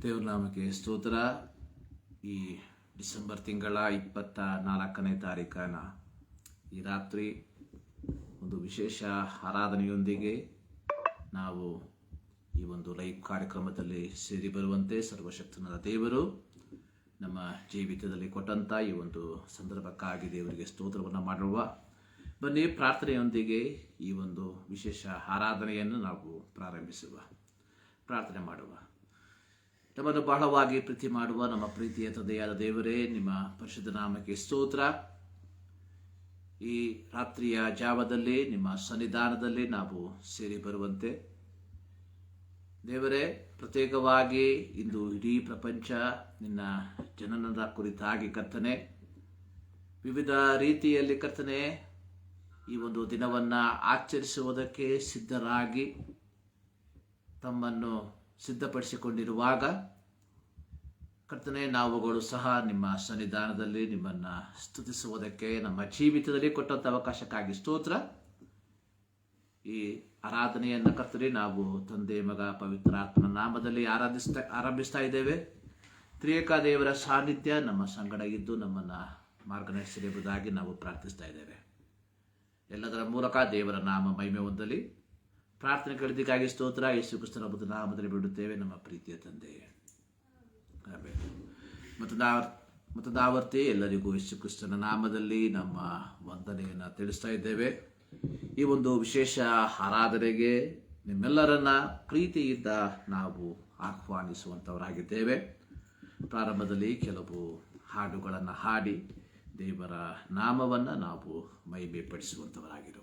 ದೇವ್ರ ನಾಮಕ್ಕೆ ಸ್ತೋತ್ರ. ಈ ಡಿಸೆಂಬರ್ ತಿಂಗಳ 24ನೇ ತಾರೀಕನ ಈ ರಾತ್ರಿ ಒಂದು ವಿಶೇಷ ಆರಾಧನೆಯೊಂದಿಗೆ ನಾವು ಈ ಒಂದು ಲೈವ್ ಕಾರ್ಯಕ್ರಮದಲ್ಲಿ ಸೇರಿ ಬರುವಂತೆ ಸರ್ವಶಕ್ತನಾದ ದೇವರು ನಮ್ಮ ಜೀವಿತದಲ್ಲಿ ಕೊಟ್ಟಂಥ ಈ ಒಂದು ಸಂದರ್ಭಕ್ಕಾಗಿ ದೇವರಿಗೆ ಸ್ತೋತ್ರವನ್ನು ಮಾಡುವ. ಬನ್ನಿ ಪ್ರಾರ್ಥನೆಯೊಂದಿಗೆ ಈ ಒಂದು ವಿಶೇಷ ಆರಾಧನೆಯನ್ನು ನಾವು ಪ್ರಾರಂಭಿಸುವ. ಪ್ರಾರ್ಥನೆ ಮಾಡುವ. ನಮ್ಮನ್ನು ಬಹಳವಾಗಿ ಪ್ರೀತಿ ಮಾಡುವ ನಮ್ಮ ಪ್ರೀತಿಯ ತಂದೆಯಾದ ದೇವರೇ, ನಿಮ್ಮ ಪರಿಶುದ್ಧ ನಾಮಕ್ಕೆ ಸ್ತೋತ್ರ. ಈ ರಾತ್ರಿಯ ಜಾವದಲ್ಲಿ ನಿಮ್ಮ ಸನ್ನಿಧಾನದಲ್ಲಿ ನಾವು ಸೇರಿ ಬರುವಂತೆ ದೇವರೇ, ಪ್ರತ್ಯೇಕವಾಗಿ ಇಂದು ಇಡೀ ಪ್ರಪಂಚ ನಿನ್ನ ಜನನದ ಕುರಿತಾಗಿ ಕರ್ತನೆ, ವಿವಿಧ ರೀತಿಯಲ್ಲಿ ಕರ್ತನೆ ಈ ಒಂದು ದಿನವನ್ನು ಆಚರಿಸುವುದಕ್ಕೆ ಸಿದ್ಧರಾಗಿ ತಮ್ಮನ್ನು ಸಿದ್ಧಪಡಿಸಿಕೊಂಡಿರುವಾಗ ಕರ್ತನೆ, ನಾವುಗಳು ಸಹ ನಿಮ್ಮ ಸನ್ನಿಧಾನದಲ್ಲಿ ನಿಮ್ಮನ್ನು ಸ್ತುತಿಸುವುದಕ್ಕೆ ನಮ್ಮ ಜೀವಿತದಲ್ಲಿ ಕೊಟ್ಟಂಥ ಅವಕಾಶಕ್ಕಾಗಿ ಸ್ತೋತ್ರ. ಈ ಆರಾಧನೆಯನ್ನು ಕರ್ತನೆ ನಾವು ತಂದೆ, ಮಗ, ಪವಿತ್ರಾತ್ಮನ ನಾಮದಲ್ಲಿ ಆರಂಭಿಸ್ತಾ ಇದ್ದೇವೆ. ತ್ರಿಯೇಕ ದೇವರ ಸಾನ್ನಿಧ್ಯ ನಮ್ಮ ಸಂಗಡ ಇದ್ದು ನಮ್ಮನ್ನು ಮಾರ್ಗದರ್ಶಿಸುವುದಾಗಿ ನಾವು ಪ್ರಾರ್ಥಿಸ್ತಾ ಇದ್ದೇವೆ. ಎಲ್ಲದರ ಮೂಲಕ ದೇವರ ನಾಮ ಮಹಿಮೆ ಹೊಂದಲಿ. ಪ್ರಾರ್ಥನೆ ಕೇಳಿದ್ದಕ್ಕಾಗಿ ಸ್ತೋತ್ರ. ಯೇಸು ಕ್ರಿಸ್ತನ ನಾಮದಲ್ಲಿ ಬಿಡುತ್ತೇವೆ ನಮ್ಮ ಪ್ರೀತಿಯ ತಂದೆ. ಮತದಾವರ್ತಿ ಎಲ್ಲರಿಗೂ ಯೇಸು ಕ್ರಿಸ್ತನ ನಾಮದಲ್ಲಿ ನಮ್ಮ ವಂದನೆಯನ್ನು ತಿಳಿಸ್ತಾ ಇದ್ದೇವೆ. ಈ ಒಂದು ವಿಶೇಷ ಆರಾಧನೆಗೆ ನಿಮ್ಮೆಲ್ಲರನ್ನ ಪ್ರೀತಿಯಿಂದ ನಾವು ಆಹ್ವಾನಿಸುವಂಥವರಾಗಿದ್ದೇವೆ. ಪ್ರಾರಂಭದಲ್ಲಿ ಕೆಲವು ಹಾಡುಗಳನ್ನು ಹಾಡಿ ದೇವರ ನಾಮವನ್ನು ನಾವು ಮಹಿಮೆ ಪಡಿಸುವಂಥವರಾಗಿರುವ.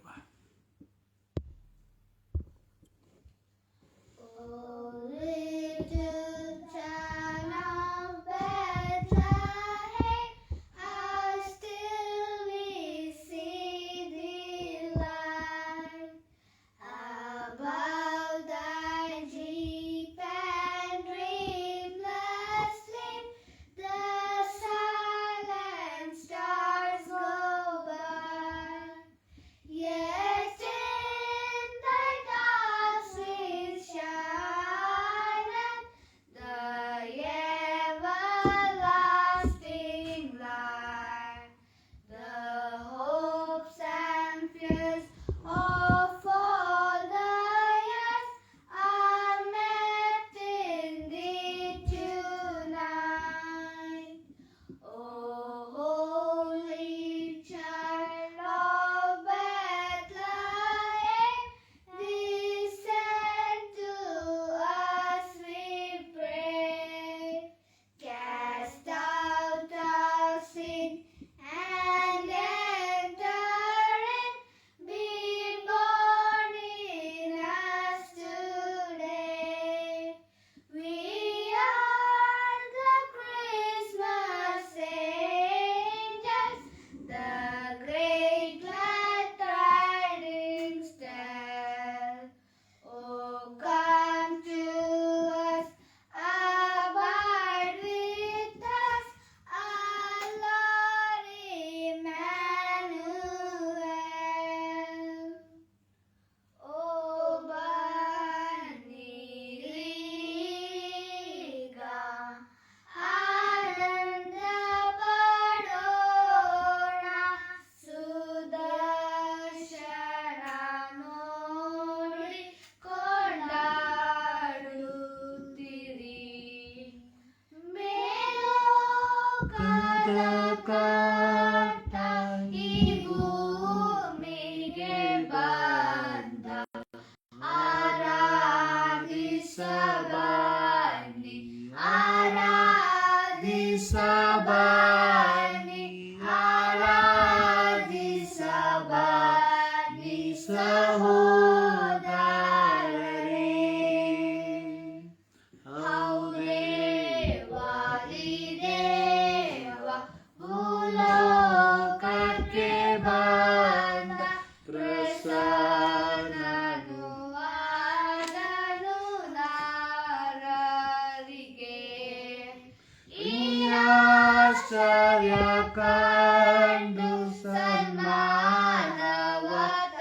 ಕಂಡು ಸನ್ಮಾನವ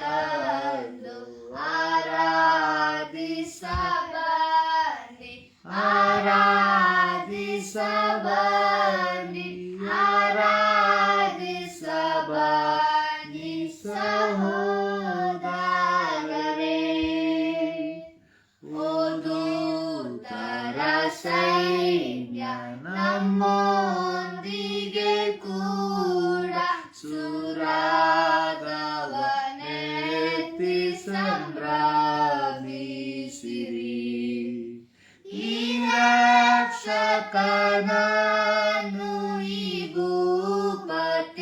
ತಂದು ಆರಾಧಿಸಬನ್ನಿ. ಬನ್ನಿ ಆರಾಧಿಸಬನ್ನಿ ಸಹೋದರರೇ. ಓ ದೂತರ ಸೈನ್ಯ ನಮ್ಮೊಂದಿಗೆ ಕೂಡ ಸುರಾಗವನೆತ್ತಿ ಸಂಭ್ರಮಿಸಿರಿ. ಈ ರಕ್ಷಕನನ್ನು ಈ ಭೂಪತಿಯನ್ನು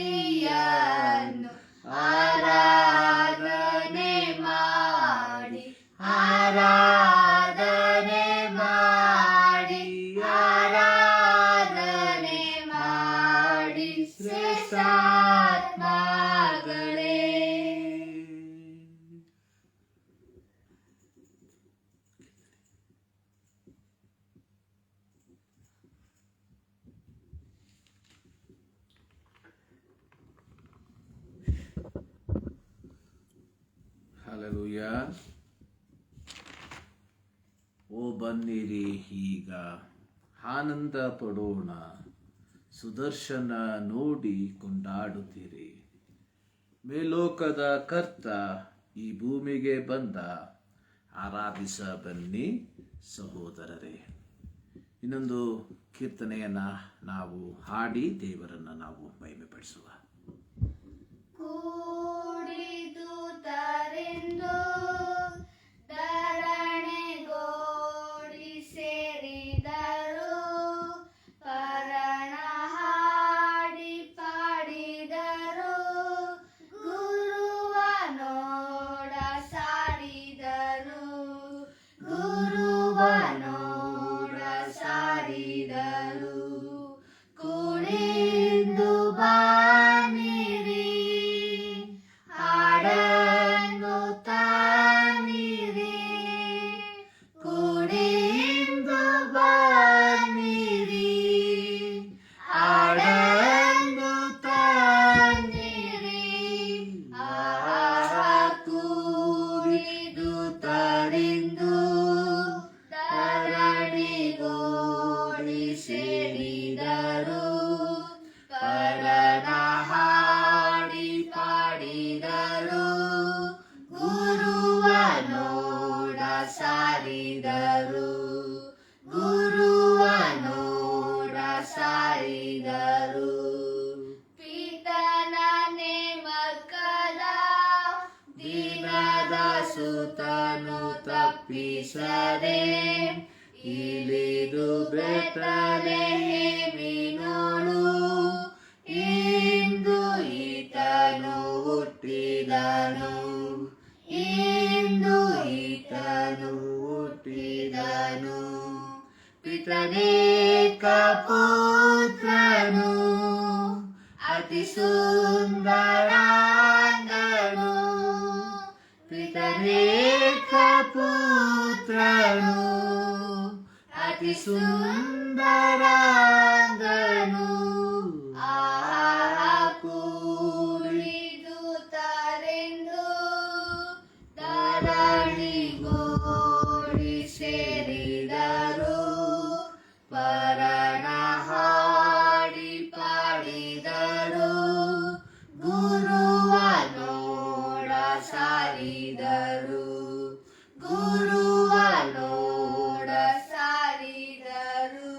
ಆರಾಧನೆ ಮಾಡಿ ಆರಾಧನೆ ಮಾಡಿ ಆರಾಧನೆ ಮಾಡಿ ಶ್ರೇಷ್ಠಾತ್ಮಗಳೇ. ಹಲ್ಲೆಲೂಯ. ಓ ಬನ್ನಿರಿ ಈಗ ಆನಂದ ಪಡೋಣ, ಸುದರ್ಶನ ನೋಡಿ ಕೊಂಡಾಡುತ್ತೀರಿ. ಮೇಲೋಕದ ಕರ್ತ ಈ ಭೂಮಿಗೆ ಬಂದ, ಆರಾಧಿಸ ಬನ್ನಿ ಸಹೋದರರೇ. ಇನ್ನೊಂದು ಕೀರ್ತನೆಯನ್ನ ನಾವು ಹಾಡಿ ದೇವರನ್ನ ನಾವು ಮಹಿಮೆಪಡಿಸುವ. ಕೂಡಿದು ತರೆಂದು ಧರಣಿಗೋಡಿ ಸೇರಿದರು, ಪರಣ ಹಾಡಿ ಪಾಡಿದರು, ಗುರುವ ನೋಡ ಸಾರಿದರು, ಗುರುವ ನೋಡ ಸಾರಿದರು. ಕುಳಿದು ಬನ್ನಿರಿ ಹಾಡನ್ನು ತಾನಿರಿ, ಕುಳಿದು ಬನ್ನಿರಿ ಹಾಡನ್ನು ತಾನಿರಿ. ಕೂಡಿದು ತರಿಂದು ಧರಣಿಗೋಡಿ ಸೇರಿದರು, ಪರಣ ಹಾಡಿ ಪಾಡಿದರು, ಗುರುವ ನೋಡ ಸಾರಿದರು, ಗುರುವ ನೋಡ ಸಾರಿದರು. ಪಿತನ ನೇಮಕದ ದಿನದ ಸುತನು ತಪ್ಪಿಸದೆ, ಇಳಿದು ಬೆತ್ಲೆಹೇಮಿನೋಳು ಇಂದು ಈತನು ಹುಟ್ಟಿದನು, ಇಂದು ಈತನು ಹುಟ್ಟಿದನು. ಪಿತನೇಕ ಪುತ್ರನು ಅತಿ ಸುಂದರಾಂಗನು, ಪಿತನೇಕ ಪುತ್ರನು ಅತಿ ಸುಂದರಾಂಗನು. ಕೂಡಿದು ತರೆಂದು ಧರಣಿಗೋಡಿ ಸೇರಿದರು, ಪರಣ ಹಾಡಿ ಪಾಡಿದರು, ಗುರುವ ನೋಡ ಸಾರಿದರು, ಗುರುವ ನೋಡ ಸಾರಿದರು.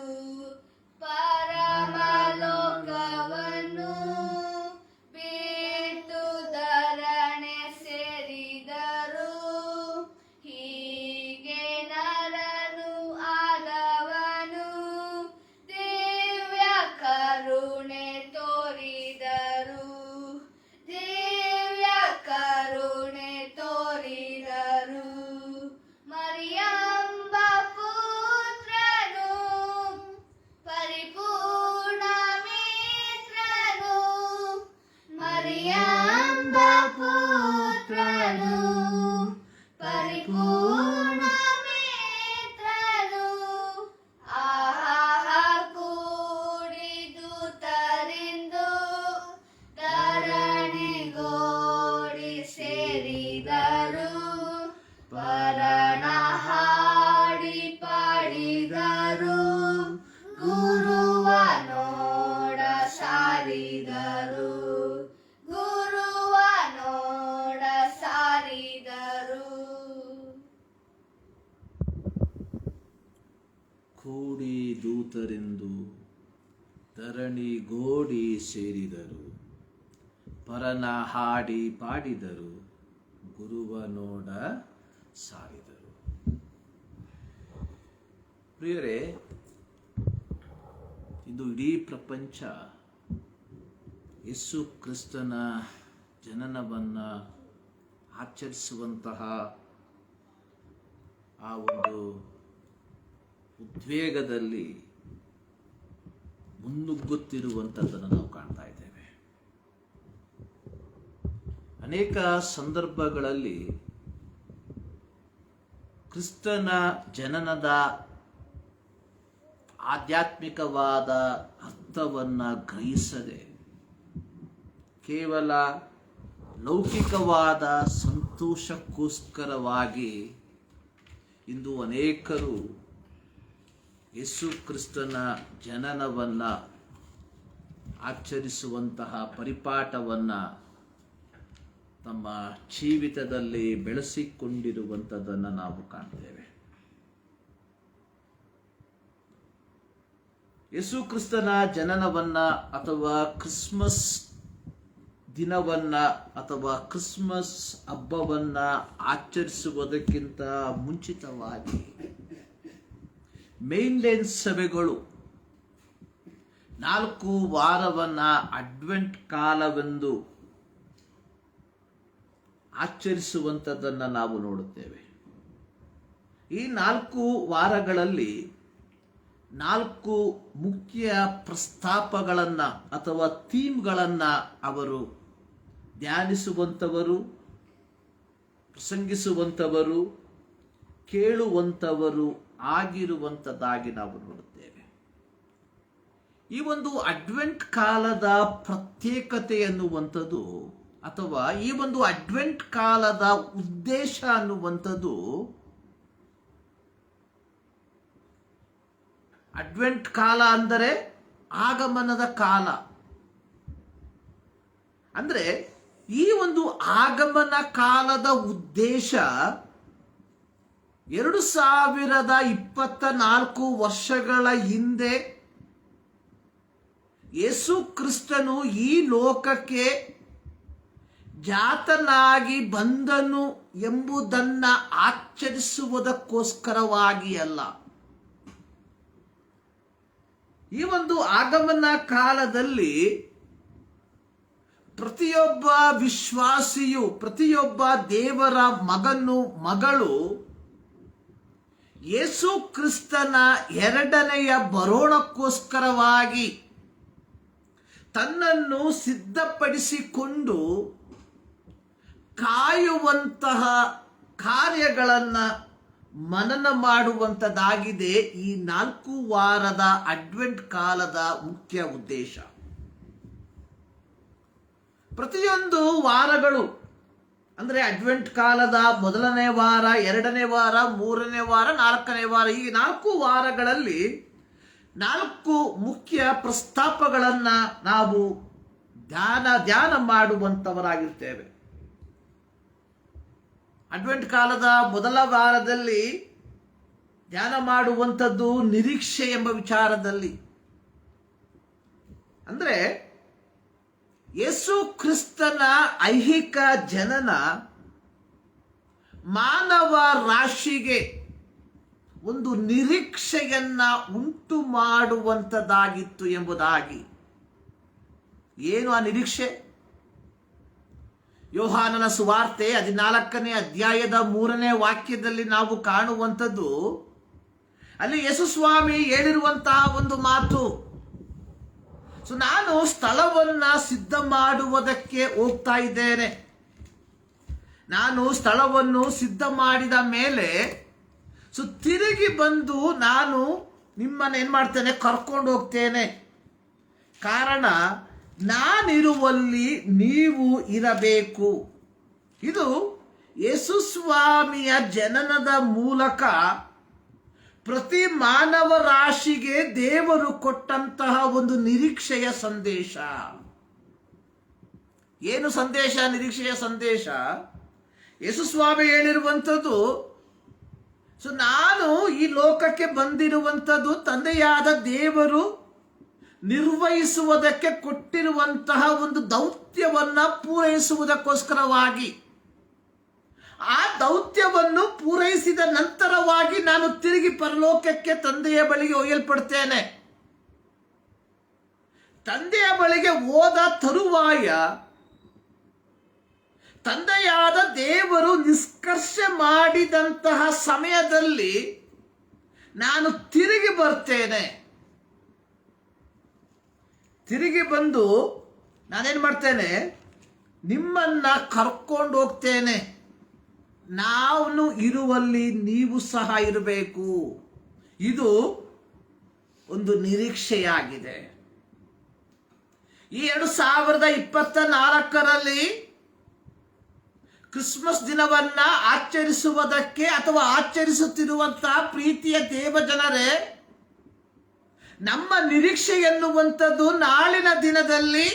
ಕೂಡಿ ದೂತರೆಂದು ಧರಣಿ ಗೋಡಿ ಸೇರಿದರು, ಪರನ ಹಾಡಿ ಪಾಡಿದರು, ಗುರುವ ನೋಡ ಸಾರಿದರು. ಪ್ರಿಯರೇ, ಇದು ಇಡೀ ಪ್ರಪಂಚ ಯೇಸು ಕ್ರಿಸ್ತನ ಜನನವನ್ನು ಆಚರಿಸುವಂತಹ ಆ ಒಂದು ಉದ್ವೇಗದಲ್ಲಿ ಮುನ್ನುಗ್ಗುತ್ತಿರುವಂಥದ್ದನ್ನು ನಾವು ಕಾಣ್ತಾ ಇದ್ದೇವೆ. ಅನೇಕ ಸಂದರ್ಭಗಳಲ್ಲಿ ಕ್ರಿಸ್ತನ ಜನನದ ಆಧ್ಯಾತ್ಮಿಕವಾದ ಅರ್ಥವನ್ನು ಗ್ರಹಿಸದೆ ಕೇವಲ ಲೌಕಿಕವಾದ ಸಂತೋಷಕ್ಕೋಸ್ಕರವಾಗಿ ಇಂದು ಅನೇಕರು ಯೇಸು ಕ್ರಿಸ್ತನ ಜನನವನ್ನು ಆಚರಿಸುವಂತಹ ಪರಿಪಾಠವನ್ನು ತಮ್ಮ ಜೀವಿತದಲ್ಲಿ ಬೆಳೆಸಿಕೊಂಡಿರುವಂಥದ್ದನ್ನು ನಾವು ಕಾಣ್ತೇವೆ. ಯೇಸು ಕ್ರಿಸ್ತನ ಜನನವನ್ನು ಅಥವಾ ಕ್ರಿಸ್ಮಸ್ ದಿನವನ್ನು ಅಥವಾ ಕ್ರಿಸ್ಮಸ್ ಹಬ್ಬವನ್ನು ಆಚರಿಸುವುದಕ್ಕಿಂತ ಮುಂಚಿತವಾಗಿ ಮೇನ್ಲೈನ್ ಸಭೆಗಳು 4 ವಾರವನ್ನು ಅಡ್ವೆಂಟ್ ಕಾಲವೆಂದು ಆಚರಿಸುವಂಥದ್ದನ್ನು ನಾವು ನೋಡುತ್ತೇವೆ. ಈ 4 ವಾರಗಳಲ್ಲಿ 4 ಮುಖ್ಯ ಪ್ರಸ್ತಾಪಗಳನ್ನು ಅಥವಾ ಥೀಮ್ಗಳನ್ನು ಅವರು ಧ್ಯಾನಿಸುವಂಥವರು, ಪ್ರಸಂಗಿಸುವಂಥವರು, ಕೇಳುವಂಥವರು ಆಗಿರುವಂಥದ್ದಾಗಿ ನಾವು ನೋಡುತ್ತೇವೆ. ಈ ಒಂದು ಅಡ್ವೆಂಟ್ ಕಾಲದ ಪ್ರತ್ಯೇಕತೆ ಎನ್ನುವಂಥದ್ದು ಅಥವಾ ಈ ಒಂದು ಅಡ್ವೆಂಟ್ ಕಾಲದ ಉದ್ದೇಶ ಅನ್ನುವಂಥದ್ದು, ಅಡ್ವೆಂಟ್ ಕಾಲ ಅಂದರೆ ಆಗಮನದ ಕಾಲ. ಅಂದರೆ ಈ ಒಂದು ಆಗಮನ ಕಾಲದ ಉದ್ದೇಶ 2024 ವರ್ಷಗಳ ಹಿಂದೆ ಯೇಸು ಕ್ರಿಸ್ತನು ಈ ಲೋಕಕ್ಕೆ ಜಾತನಾಗಿ ಬಂದನು ಎಂಬುದನ್ನು ಆಚರಿಸುವುದಕ್ಕೋಸ್ಕರವಾಗಿ ಅಲ್ಲ. ಈ ಒಂದು ಆಗಮನ ಕಾಲದಲ್ಲಿ ಪ್ರತಿಯೊಬ್ಬ ವಿಶ್ವಾಸಿಯು, ಪ್ರತಿಯೊಬ್ಬ ದೇವರ ಮಗಳು ಯೇಸು ಕ್ರಿಸ್ತನ 2ನೆಯ ಬರೋಣಕ್ಕೋಸ್ಕರವಾಗಿ ತನ್ನನ್ನು ಸಿದ್ಧಪಡಿಸಿಕೊಂಡು ಕಾಯುವಂತಹ ಕಾರ್ಯಗಳನ್ನು ಮನನ ಮಾಡುವಂಥದ್ದಾಗಿದೆ ಈ 4 ವಾರದ ಅಡ್ವೆಂಟ್ ಕಾಲದ ಮುಖ್ಯ ಉದ್ದೇಶ. ಪ್ರತಿಯೊಂದು ವಾರಗಳು ಅಂದರೆ ಅಡ್ವೆಂಟ್ ಕಾಲದ 1ನೇ ವಾರ, 2ನೇ ವಾರ, 3ನೇ ವಾರ, 4ನೇ ವಾರ, ಈ 4 ವಾರಗಳಲ್ಲಿ 4 ಮುಖ್ಯ ಪ್ರಸ್ತಾಪಗಳನ್ನು ನಾವು ಧ್ಯಾನ ಮಾಡುವಂಥವರಾಗಿರ್ತೇವೆ. ಅಡ್ವೆಂಟ್ ಕಾಲದ 1ಲ ವಾರದಲ್ಲಿ ಧ್ಯಾನ ಮಾಡುವಂಥದ್ದು ನಿರೀಕ್ಷೆ ಎಂಬ ವಿಚಾರದಲ್ಲಿ. ಅಂದರೆ ಯೇಸು ಕ್ರಿಸ್ತನ ಐಹಿಕ ಜನನ ಮಾನವ ರಾಶಿಗೆ ಒಂದು ನಿರೀಕ್ಷೆಯನ್ನ ಉಂಟು ಮಾಡುವಂಥದ್ದಾಗಿತ್ತು ಎಂಬುದಾಗಿ. ಏನು ಆ ನಿರೀಕ್ಷೆ? ಯೋಹಾನನ ಸುವಾರ್ತೆ 14ನೇ ಅಧ್ಯಾಯದ 3ನೇ ವಾಕ್ಯದಲ್ಲಿ ನಾವು ಕಾಣುವಂಥದ್ದು. ಅಲ್ಲಿ ಯೇಸು ಸ್ವಾಮಿ ಹೇಳಿರುವಂತಹ ಒಂದು ಮಾತು, ನಾನು ಸ್ಥಳವನ್ನ ಸಿದ್ಧ ಮಾಡುವುದಕ್ಕೆ ಹೋಗ್ತಾ ಇದ್ದೇನೆ. ನಾನು ಸ್ಥಳವನ್ನು ಸಿದ್ಧ ಮಾಡಿದ ಮೇಲೆ ತಿರುಗಿ ಬಂದು ನಾನು ನಿಮ್ಮನ್ನು ಏನ್ ಮಾಡ್ತೇನೆ, ಕರ್ಕೊಂಡು ಹೋಗ್ತೇನೆ. ಕಾರಣ ನಾನಿರುವಲ್ಲಿ ನೀವು ಇರಬೇಕು. ಇದು ಯೇಸು ಸ್ವಾಮಿಯ ಜನನದ ಮೂಲಕ ಪ್ರತಿ ಮಾನವ ರಾಶಿಗೆ ದೇವರು ಕೊಟ್ಟಂತಹ ಒಂದು ನಿರೀಕ್ಷೆಯ ಸಂದೇಶ. ಏನು ಸಂದೇಶ? ನಿರೀಕ್ಷೆಯ ಸಂದೇಶ. ಯೇಸು ಸ್ವಾಮಿ ಹೇಳಿರುವಂಥದ್ದು, ಸೊ ನಾನು ಈ ಲೋಕಕ್ಕೆ ಬಂದಿರುವಂಥದ್ದು ತಂದೆಯಾದ ದೇವರು ನಿರ್ವಹಿಸುವುದಕ್ಕೆ ಕೊಟ್ಟಿರುವಂತಹ ಒಂದು ದೌತ್ಯವನ್ನ ಪೂರೈಸುವುದಕ್ಕೋಸ್ಕರವಾಗಿ. ಆ ದೌತ್ಯವನ್ನು ಪೂರೈಸಿದ ನಂತರವಾಗಿ ನಾನು ತಿರುಗಿ ಪರಲೋಕಕ್ಕೆ ತಂದೆಯ ಬಳಿಗೆ ಒಯ್ಯಲ್ಪಡ್ತೇನೆ. ತಂದೆಯ ಬಳಿಗೆ ಹೋದ ತರುವಾಯ ತಂದೆಯಾದ ದೇವರು ನಿಷ್ಕರ್ಷೆ ಮಾಡಿದಂತಹ ಸಮಯದಲ್ಲಿ ನಾನು ತಿರುಗಿ ಬರ್ತೇನೆ. ತಿರುಗಿ ಬಂದು ನಾನೇನು ಮಾಡ್ತೇನೆ, ನಿಮ್ಮನ್ನ ಕರ್ಕೊಂಡು ಹೋಗ್ತೇನೆ. ನಾನು ಇರುವಲ್ಲಿ ನೀವು ಸಹ ಇರಬೇಕು. ಇದು ಒಂದು ನಿರೀಕ್ಷೆಯಾಗಿದೆ. ಈ 2024ರಲ್ಲಿ ಕ್ರಿಸ್ಮಸ್ ದಿನವನ್ನ ಆಚರಿಸುವುದಕ್ಕೆ ಅಥವಾ ಆಚರಿಸುತ್ತಿರುವಂತಹ ಪ್ರೀತಿಯ ದೇವಜನರೇ, ನಮ್ಮ ನಿರೀಕ್ಷೆ ಎನ್ನುವಂಥದ್ದು ನಾಳಿನ ದಿನದಲ್ಲಿ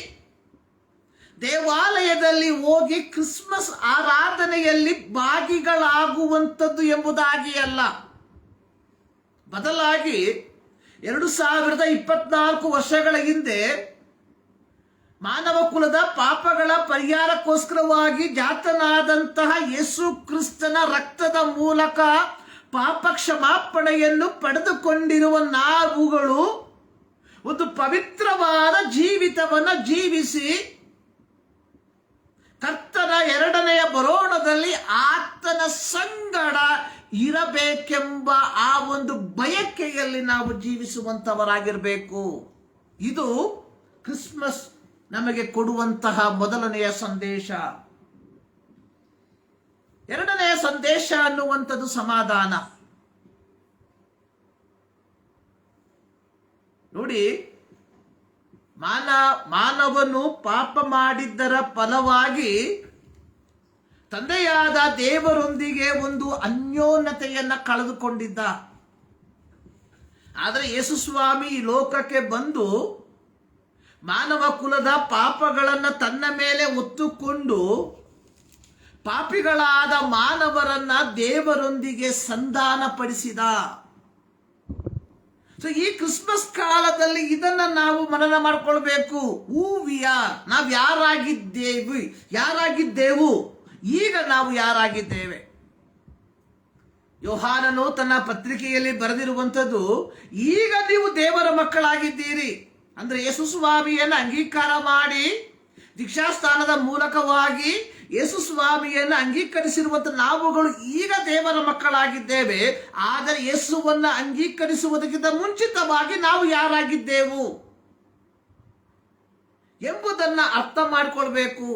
ದೇವಾಲಯದಲ್ಲಿ ಹೋಗಿ ಕ್ರಿಸ್ಮಸ್ ಆರಾಧನೆಯಲ್ಲಿ ಭಾಗಿಗಳಾಗುವಂಥದ್ದು ಎಂಬುದಾಗಿ ಅಲ್ಲ. ಬದಲಾಗಿ 2024 ವರ್ಷಗಳ ಹಿಂದೆ ಮಾನವ ಕುಲದ ಪಾಪಗಳ ಪರಿಹಾರಕ್ಕೋಸ್ಕರವಾಗಿ ಜಾತನಾದಂತಹ ಯೇಸು ಕ್ರಿಸ್ತನ ರಕ್ತದ ಮೂಲಕ ಪಾಪ ಕ್ಷಮಾಪಣೆಯನ್ನು ಪಡೆದುಕೊಂಡಿರುವ ನಾವುಗಳು ಒಂದು ಪವಿತ್ರವಾದ ಜೀವಿತವನ್ನು ಜೀವಿಸಿ ಕರ್ತನ 2ನೆಯ ಬರೋಣದಲ್ಲಿ ಆತನ ಸಂಗಡ ಇರಬೇಕೆಂಬ ಆ ಒಂದು ಬಯಕೆಯಲ್ಲಿ ನಾವು ಜೀವಿಸುವಂತವರಾಗಿರಬೇಕು. ಇದು ಕ್ರಿಸ್ಮಸ್ ನಮಗೆ ಕೊಡುವಂತಹ ಮೊದಲನೆಯ ಸಂದೇಶ. 2ನೆಯ ಸಂದೇಶ ಅನ್ನುವಂಥದ್ದು ಸಮಾಧಾನ. ನೋಡಿ, ಮಾನವನು ಪಾಪ ಮಾಡಿದ್ದರ ಫಲವಾಗಿ ತಂದೆಯಾದ ದೇವರೊಂದಿಗೆ ಒಂದು ಅನ್ಯೋನ್ಯತೆಯನ್ನ ಕಳೆದುಕೊಂಡಿದ್ದ. ಆದರೆ ಯೇಸು ಸ್ವಾಮಿ ಈ ಲೋಕಕ್ಕೆ ಬಂದು ಮಾನವ ಕುಲದ ಪಾಪಗಳನ್ನು ತನ್ನ ಮೇಲೆ ಹೊತ್ತುಕೊಂಡು ಪಾಪಿಗಳಾದ ಮಾನವರನ್ನ ದೇವರೊಂದಿಗೆ ಸಂಧಾನಪಡಿಸಿದ. ಸೊ ಈ ಕ್ರಿಸ್ಮಸ್ ಕಾಲದಲ್ಲಿ ಇದನ್ನ ನಾವು ಮನನ ಮಾಡಿಕೊಳ್ಬೇಕು. ಹೂ ವಿ ಆರ್, ನಾವು ಯಾರಾಗಿದ್ದೆವು, ಈಗ ನಾವು ಯಾರಾಗಿದ್ದೇವೆ. ಯೋಹಾನನು ತನ್ನ ಪತ್ರಿಕೆಯಲ್ಲಿ ಬರೆದಿರುವಂಥದ್ದು, ಈಗ ನೀವು ದೇವರ ಮಕ್ಕಳಾಗಿದ್ದೀರಿ. ಅಂದ್ರೆ ಯೇಸು ಸ್ವಾಮಿಯನ್ನು ಅಂಗೀಕಾರ ಮಾಡಿ ದೀಕ್ಷಾಸ್ಥಾನದ ಮೂಲಕವಾಗಿ ಯೇಸು ಸ್ವಾಮಿಯನ್ನು ಅಂಗೀಕರಿಸಿರುವಂತ ನಾವುಗಳು ಈಗ ದೇವರ ಮಕ್ಕಳಾಗಿದ್ದೇವೆ. ಆದರೆ ಯೇಸುವನ್ನು ಅಂಗೀಕರಿಸುವುದಕ್ಕಿಂತ ಮುಂಚಿತವಾಗಿ ನಾವು ಯಾರಾಗಿದ್ದೆವು ಎಂಬುದನ್ನ ಅರ್ಥ ಮಾಡಿಕೊಳ್ಬೇಕು.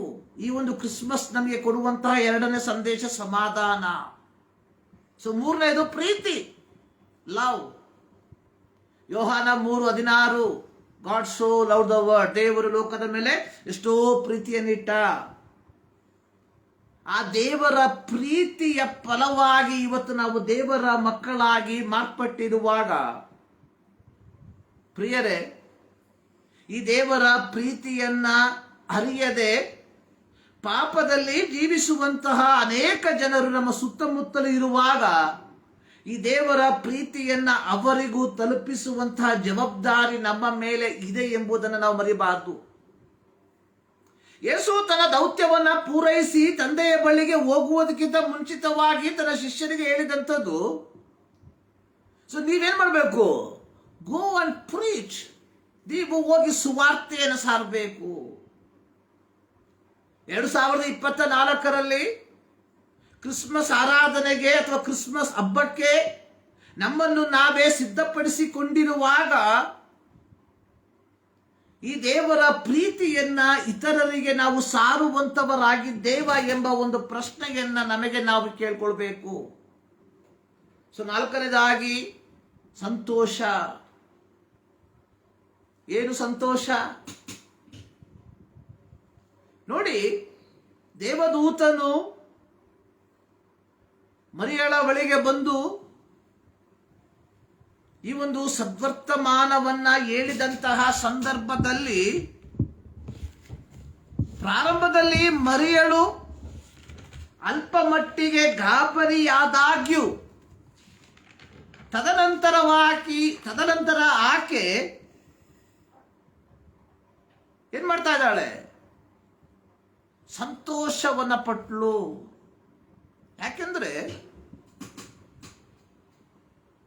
ಈ ಒಂದು ಕ್ರಿಸ್ಮಸ್ ನಮಗೆ ಕೊಡುವಂತಹ 2ನೇ ಸಂದೇಶ ಸಮಾಧಾನ. ಸೊ 3ನೇದು ಪ್ರೀತಿ, ಲವ್. ಯೋಹಾನ 3:16, god so love the world, ದೇವರು ಲೋಕದ ಮೇಲೆ ಎಷ್ಟೋ ಪ್ರೀತಿಯನ್ನಿಟ್ಟ. ಆ ದೇವರ ಪ್ರೀತಿಯ ಫಲವಾಗಿ ಇವತ್ತು ನಾವು ದೇವರ ಮಕ್ಕಳಾಗಿ ಮಾರ್ಪಟ್ಟಿರುವಾಗ, ಪ್ರಿಯರೇ, ಈ ದೇವರ ಪ್ರೀತಿಯನ್ನ ಅರಿಯದೆ ಪಾಪದಲ್ಲಿ ಜೀವಿಸುವಂತಹ ಅನೇಕ ಜನರು ನಮ್ಮ ಸುತ್ತಮುತ್ತಲೂ ಇರುವಾಗ ಈ ದೇವರ ಪ್ರೀತಿಯನ್ನ ಅವರಿಗೂ ತಲುಪಿಸುವಂತಹ ಜವಾಬ್ದಾರಿ ನಮ್ಮ ಮೇಲೆ ಇದೆ ಎಂಬುದನ್ನು ನಾವು ಮರಿಬಾರದು. ಯೇಸು ತನ್ನ ದೌತ್ಯವನ್ನ ಪೂರೈಸಿ ತಂದೆಯ ಬಳಿಗೆ ಹೋಗುವುದಕ್ಕಿಂತ ಮುಂಚಿತವಾಗಿ ತನ್ನ ಶಿಷ್ಯರಿಗೆ ಹೇಳಿದಂಥದ್ದು, ಸೊ ನೀವೇನ್ ಮಾಡಬೇಕು, ಗೋ ಅಂಡ್ ಪ್ರೀಚ್, ನೀವು ಹೋಗಿ ಸುವಾರ್ತೆಯನ್ನು ಸಾರಬೇಕು. 2024ರಲ್ಲಿ ಕ್ರಿಸ್ಮಸ್ ಆರಾಧನೆಗೆ ಅಥವಾ ಕ್ರಿಸ್ಮಸ್ ಹಬ್ಬಕ್ಕೆ ನಮ್ಮನ್ನು ನಾವೇ ಸಿದ್ಧಪಡಿಸಿಕೊಂಡಿರುವಾಗ ಈ ದೇವರ ಪ್ರೀತಿಯನ್ನ ಇತರರಿಗೆ ನಾವು ಸಾರುವಂತವರಾಗಿದ್ದೇವಾ ಎಂಬ ಒಂದು ಪ್ರಶ್ನೆಯನ್ನ ನಮಗೆ ನಾವು ಕೇಳ್ಕೊಳ್ಬೇಕು. ಸೊ 4ನೇದಾಗಿ ಸಂತೋಷ. ಏನು ಸಂತೋಷ? ನೋಡಿ, ದೇವದೂತನು ಮರಿಯಳ ಬಳಿಗೆ ಬಂದು ಈ ಒಂದು ಸದ್ವರ್ತಮಾನವನ್ನ ಹೇಳಿದಂತಹ ಸಂದರ್ಭದಲ್ಲಿ ಪ್ರಾರಂಭದಲ್ಲಿ ಮರಿಯಳು ಅಲ್ಪ ಮಟ್ಟಿಗೆ ಗಾಬರಿಯಾದಾಗ್ಯೂ ತದನಂತರ ಆಕೆ ಏನ್ ಮಾಡ್ತಾ ಇದ್ದಾಳೆ? ಸಂತೋಷವನ್ನ ಪಟ್ಲು. ಯಾಕೆಂದ್ರೆ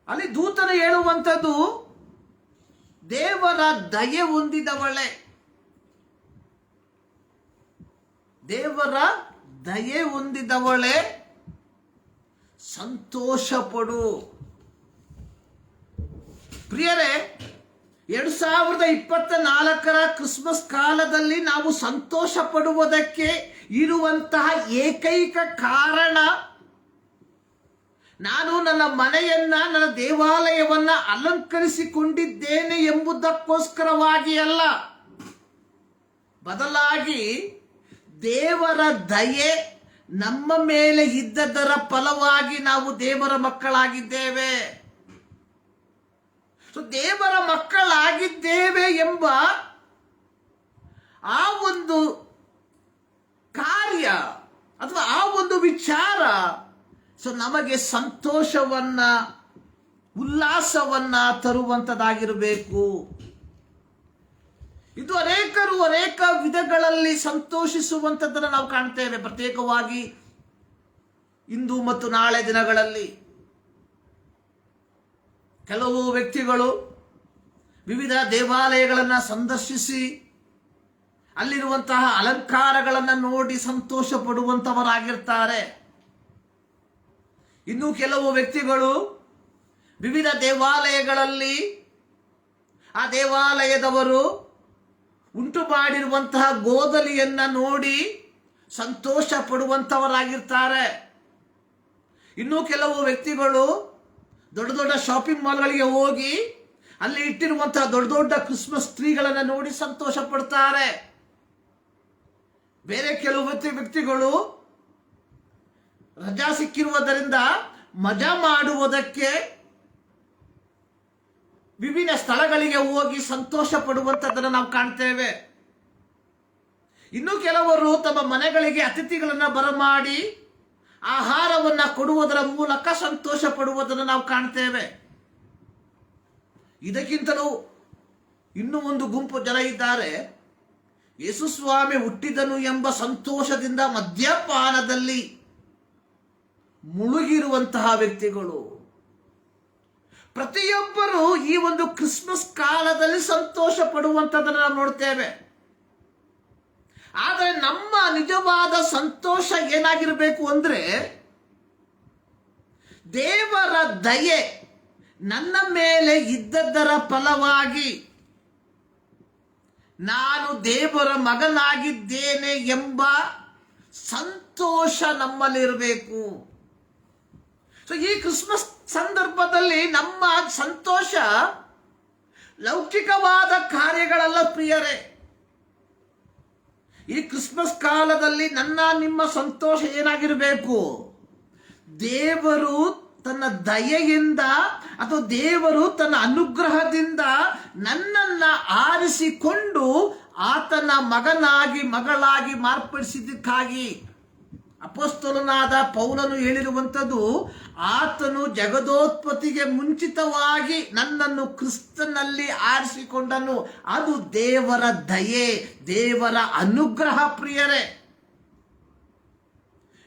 ಅಲ್ಲಿ ದೂತನು ಹೇಳುವಂಥದ್ದು ದೇವರ ದಯೆ ಹೊಂದಿದವಳೆ, ದೇವರ ದಯೆ ಹೊಂದಿದವಳೆ, ಸಂತೋಷ ಪಡು. ಪ್ರಿಯರೇ, 2024 ಕ್ರಿಸ್ಮಸ್ ಕಾಲದಲ್ಲಿ ನಾವು ಸಂತೋಷ ಪಡುವುದಕ್ಕೆ ಇರುವಂತಹ ಏಕೈಕ ಕಾರಣ, ನಾನು ನನ್ನ ಮನೆಯನ್ನ, ನನ್ನ ದೇವಾಲಯವನ್ನ ಅಲಂಕರಿಸಿಕೊಂಡಿದ್ದೇನೆ ಎಂಬುದಕ್ಕೋಸ್ಕರವಾಗಿ ಅಲ್ಲ, ಬದಲಾಗಿ ದೇವರ ದಯೆ ನಮ್ಮ ಮೇಲೆ ಇದ್ದದರ ಫಲವಾಗಿ ನಾವು ದೇವರ ಮಕ್ಕಳಾಗಿದ್ದೇವೆ. ದೇವರ ಮಕ್ಕಳಾಗಿದ್ದೇವೆ ಎಂಬ ಆ ಒಂದು ಕಾರ್ಯ ಅಥವಾ ಆ ಒಂದು ವಿಚಾರ ನಮಗೆ ಸಂತೋಷವನ್ನ, ಉಲ್ಲಾಸವನ್ನ ತರುವಂತದಾಗಿರಬೇಕು. ಇದು ಅನೇಕರು ಅನೇಕ ವಿಧಗಳಲ್ಲಿ ಸಂತೋಷಿಸುವಂಥದ್ದನ್ನು ನಾವು ಕಾಣ್ತೇವೆ. ಪ್ರತ್ಯೇಕವಾಗಿ ಇಂದು ಮತ್ತು ನಾಳೆ ದಿನಗಳಲ್ಲಿ ಕೆಲವು ವ್ಯಕ್ತಿಗಳು ವಿವಿಧ ದೇವಾಲಯಗಳನ್ನು ಸಂದರ್ಶಿಸಿ ಅಲ್ಲಿರುವಂತಹ ಅಲಂಕಾರಗಳನ್ನು ನೋಡಿ ಸಂತೋಷ ಪಡುವಂತವರಾಗಿರ್ತಾರೆ. ಇನ್ನು ಕೆಲವು ವ್ಯಕ್ತಿಗಳು ವಿವಿಧ ದೇವಾಲಯಗಳಲ್ಲಿ ಆ ದೇವಾಲಯದವರು ಉಂಟು ಮಾಡಿರುವಂತಹ ಗೋದಲಿಯನ್ನ ನೋಡಿ ಸಂತೋಷ ಪಡುವಂತವರಾಗಿರ್ತಾರೆ. ಇನ್ನು ಕೆಲವು ವ್ಯಕ್ತಿಗಳು ದೊಡ್ಡ ದೊಡ್ಡ ಶಾಪಿಂಗ್ ಮಾಲ್ಗಳಿಗೆ ಹೋಗಿ ಅಲ್ಲಿ ಇಟ್ಟಿರುವಂತಹ ದೊಡ್ಡ ದೊಡ್ಡ ಕ್ರಿಸ್ಮಸ್ ಟ್ರೀಗಳನ್ನು ನೋಡಿ ಸಂತೋಷ ಪಡ್ತಾರೆ. ಬೇರೆ ಕೆಲವು ವ್ಯಕ್ತಿಗಳು ರಜಾ ಸಿಕ್ಕಿರುವುದರಿಂದ ಮಜಾ ಮಾಡುವುದಕ್ಕೆ ವಿಭಿನ್ನ ಸ್ಥಳಗಳಿಗೆ ಹೋಗಿ ಸಂತೋಷ ಪಡುವಂಥದ್ದನ್ನು ನಾವು ಕಾಣ್ತೇವೆ. ಇನ್ನು ಕೆಲವರು ತಮ್ಮ ಮನೆಗಳಿಗೆ ಅತಿಥಿಗಳನ್ನು ಬರಮಾಡಿ ಆಹಾರವನ್ನು ಕೊಡುವುದರ ಮೂಲಕ ಸಂತೋಷ ಪಡುವುದನ್ನು ನಾವು ಕಾಣ್ತೇವೆ. ಇದಕ್ಕಿಂತಲೂ ಇನ್ನೂ ಒಂದು ಗುಂಪು ಜನ ಇದ್ದಾರೆ, ಯೇಸು ಸ್ವಾಮಿ ಹುಟ್ಟಿದನು ಎಂಬ ಸಂತೋಷದಿಂದ ಮದ್ಯಪಾನದಲ್ಲಿ ಮುಳುಗಿರುವಂತಹ ವ್ಯಕ್ತಿಗಳು. ಪ್ರತಿಯೊಬ್ಬರು ಈ ಒಂದು ಕ್ರಿಸ್ಮಸ್ ಕಾಲದಲ್ಲಿ ಸಂತೋಷ ಪಡುವಂಥದ್ದನ್ನು ನಾವು ನೋಡ್ತೇವೆ. ಆದರೆ ನಮ್ಮ ನಿಜವಾದ ಸಂತೋಷ ಏನಾಗಿರಬೇಕು ಅಂದ್ರೆ, ದೇವರ ದಯೆ ನನ್ನ ಮೇಲೆ ಇದ್ದದ್ದರ ಫಲವಾಗಿ ನಾನು ದೇವರ ಮಗನಾಗಿದ್ದೇನೆ ಎಂಬ ಸಂತೋಷ ನಮ್ಮಲ್ಲಿರಬೇಕು. ಈ ಕ್ರಿಸ್ಮಸ್ ಸಂದರ್ಭದಲ್ಲಿ ನಮ್ಮ ಸಂತೋಷ ಲೌಕಿಕವಾದ ಕಾರ್ಯಗಳಲ್ಲ ಪ್ರಿಯರೇ. ಈ ಕ್ರಿಸ್ಮಸ್ ಕಾಲದಲ್ಲಿ ನನ್ನ ನಿಮ್ಮ ಸಂತೋಷ ಏನಾಗಿರಬೇಕು? ದೇವರು ತನ್ನ ದಯೆಯಿಂದ ಅಥವಾ ದೇವರು ತನ್ನ ಅನುಗ್ರಹದಿಂದ ನನ್ನನ್ನ ಆರಿಸಿಕೊಂಡು ಆತನ ಮಗನಾಗಿ ಮಗಳಾಗಿ ಮಾರ್ಪಡಿಸಿದ್ದಕ್ಕಾಗಿ ಅಪೊಸ್ತಲನಾದ ಪೌಲನು ಹೇಳಿರುವಂಥದ್ದು, ಆತನು ಜಗದೋತ್ಪತ್ತಿಗೆ ಮುಂಚಿತವಾಗಿ ನನ್ನನ್ನು ಕ್ರಿಸ್ತನಲ್ಲಿ ಆರಿಸಿಕೊಂಡನು. ಅದು ದೇವರ ದಯೆ, ದೇವರ ಅನುಗ್ರಹ ಪ್ರಿಯರೇ.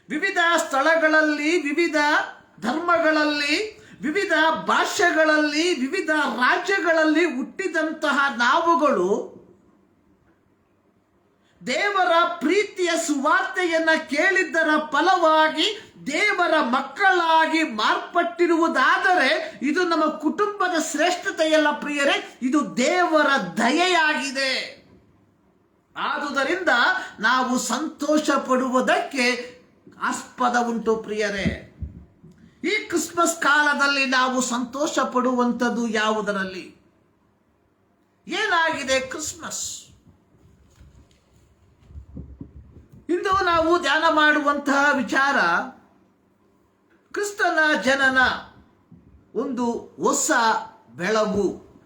ವಿವಿಧ ಸ್ಥಳಗಳಲ್ಲಿ, ವಿವಿಧ ಧರ್ಮಗಳಲ್ಲಿ, ವಿವಿಧ ಭಾಷೆಗಳಲ್ಲಿ, ವಿವಿಧ ರಾಜ್ಯಗಳಲ್ಲಿ ಹುಟ್ಟಿದಂತಹ ನಾವುಗಳು ದೇವರ ಪ್ರೀತಿಯ ಸುವಾರ್ತೆಯನ್ನ ಕೇಳಿದ್ದರ ಫಲವಾಗಿ ದೇವರ ಮಕ್ಕಳಾಗಿ ಮಾರ್ಪಟ್ಟಿರುವುದಾದರೆ ಇದು ನಮ್ಮ ಕುಟುಂಬದ ಶ್ರೇಷ್ಠತೆಯಲ್ಲ ಪ್ರಿಯರೇ, ಇದು ದೇವರ ದಯೆಯಾಗಿದೆ. ಆದುದರಿಂದ ನಾವು ಸಂತೋಷ ಪಡುವುದಕ್ಕೆ ಆಸ್ಪದ ಉಂಟು ಪ್ರಿಯರೇ. ಈ ಕ್ರಿಸ್ಮಸ್ ಕಾಲದಲ್ಲಿ ನಾವು ಸಂತೋಷ ಪಡುವಂಥದ್ದು ಯಾವುದರಲ್ಲಿ? ಏನಾಗಿದೆ ಕ್ರಿಸ್ಮಸ್? ಇಂದು ನಾವು ಧ್ಯಾನ ಮಾಡುವಂತಹ ವಿಚಾರ ಕ್ರಿಸ್ತನ ಜನನ, ಒಂದು ಹೊಸ ಬೆಳಗು.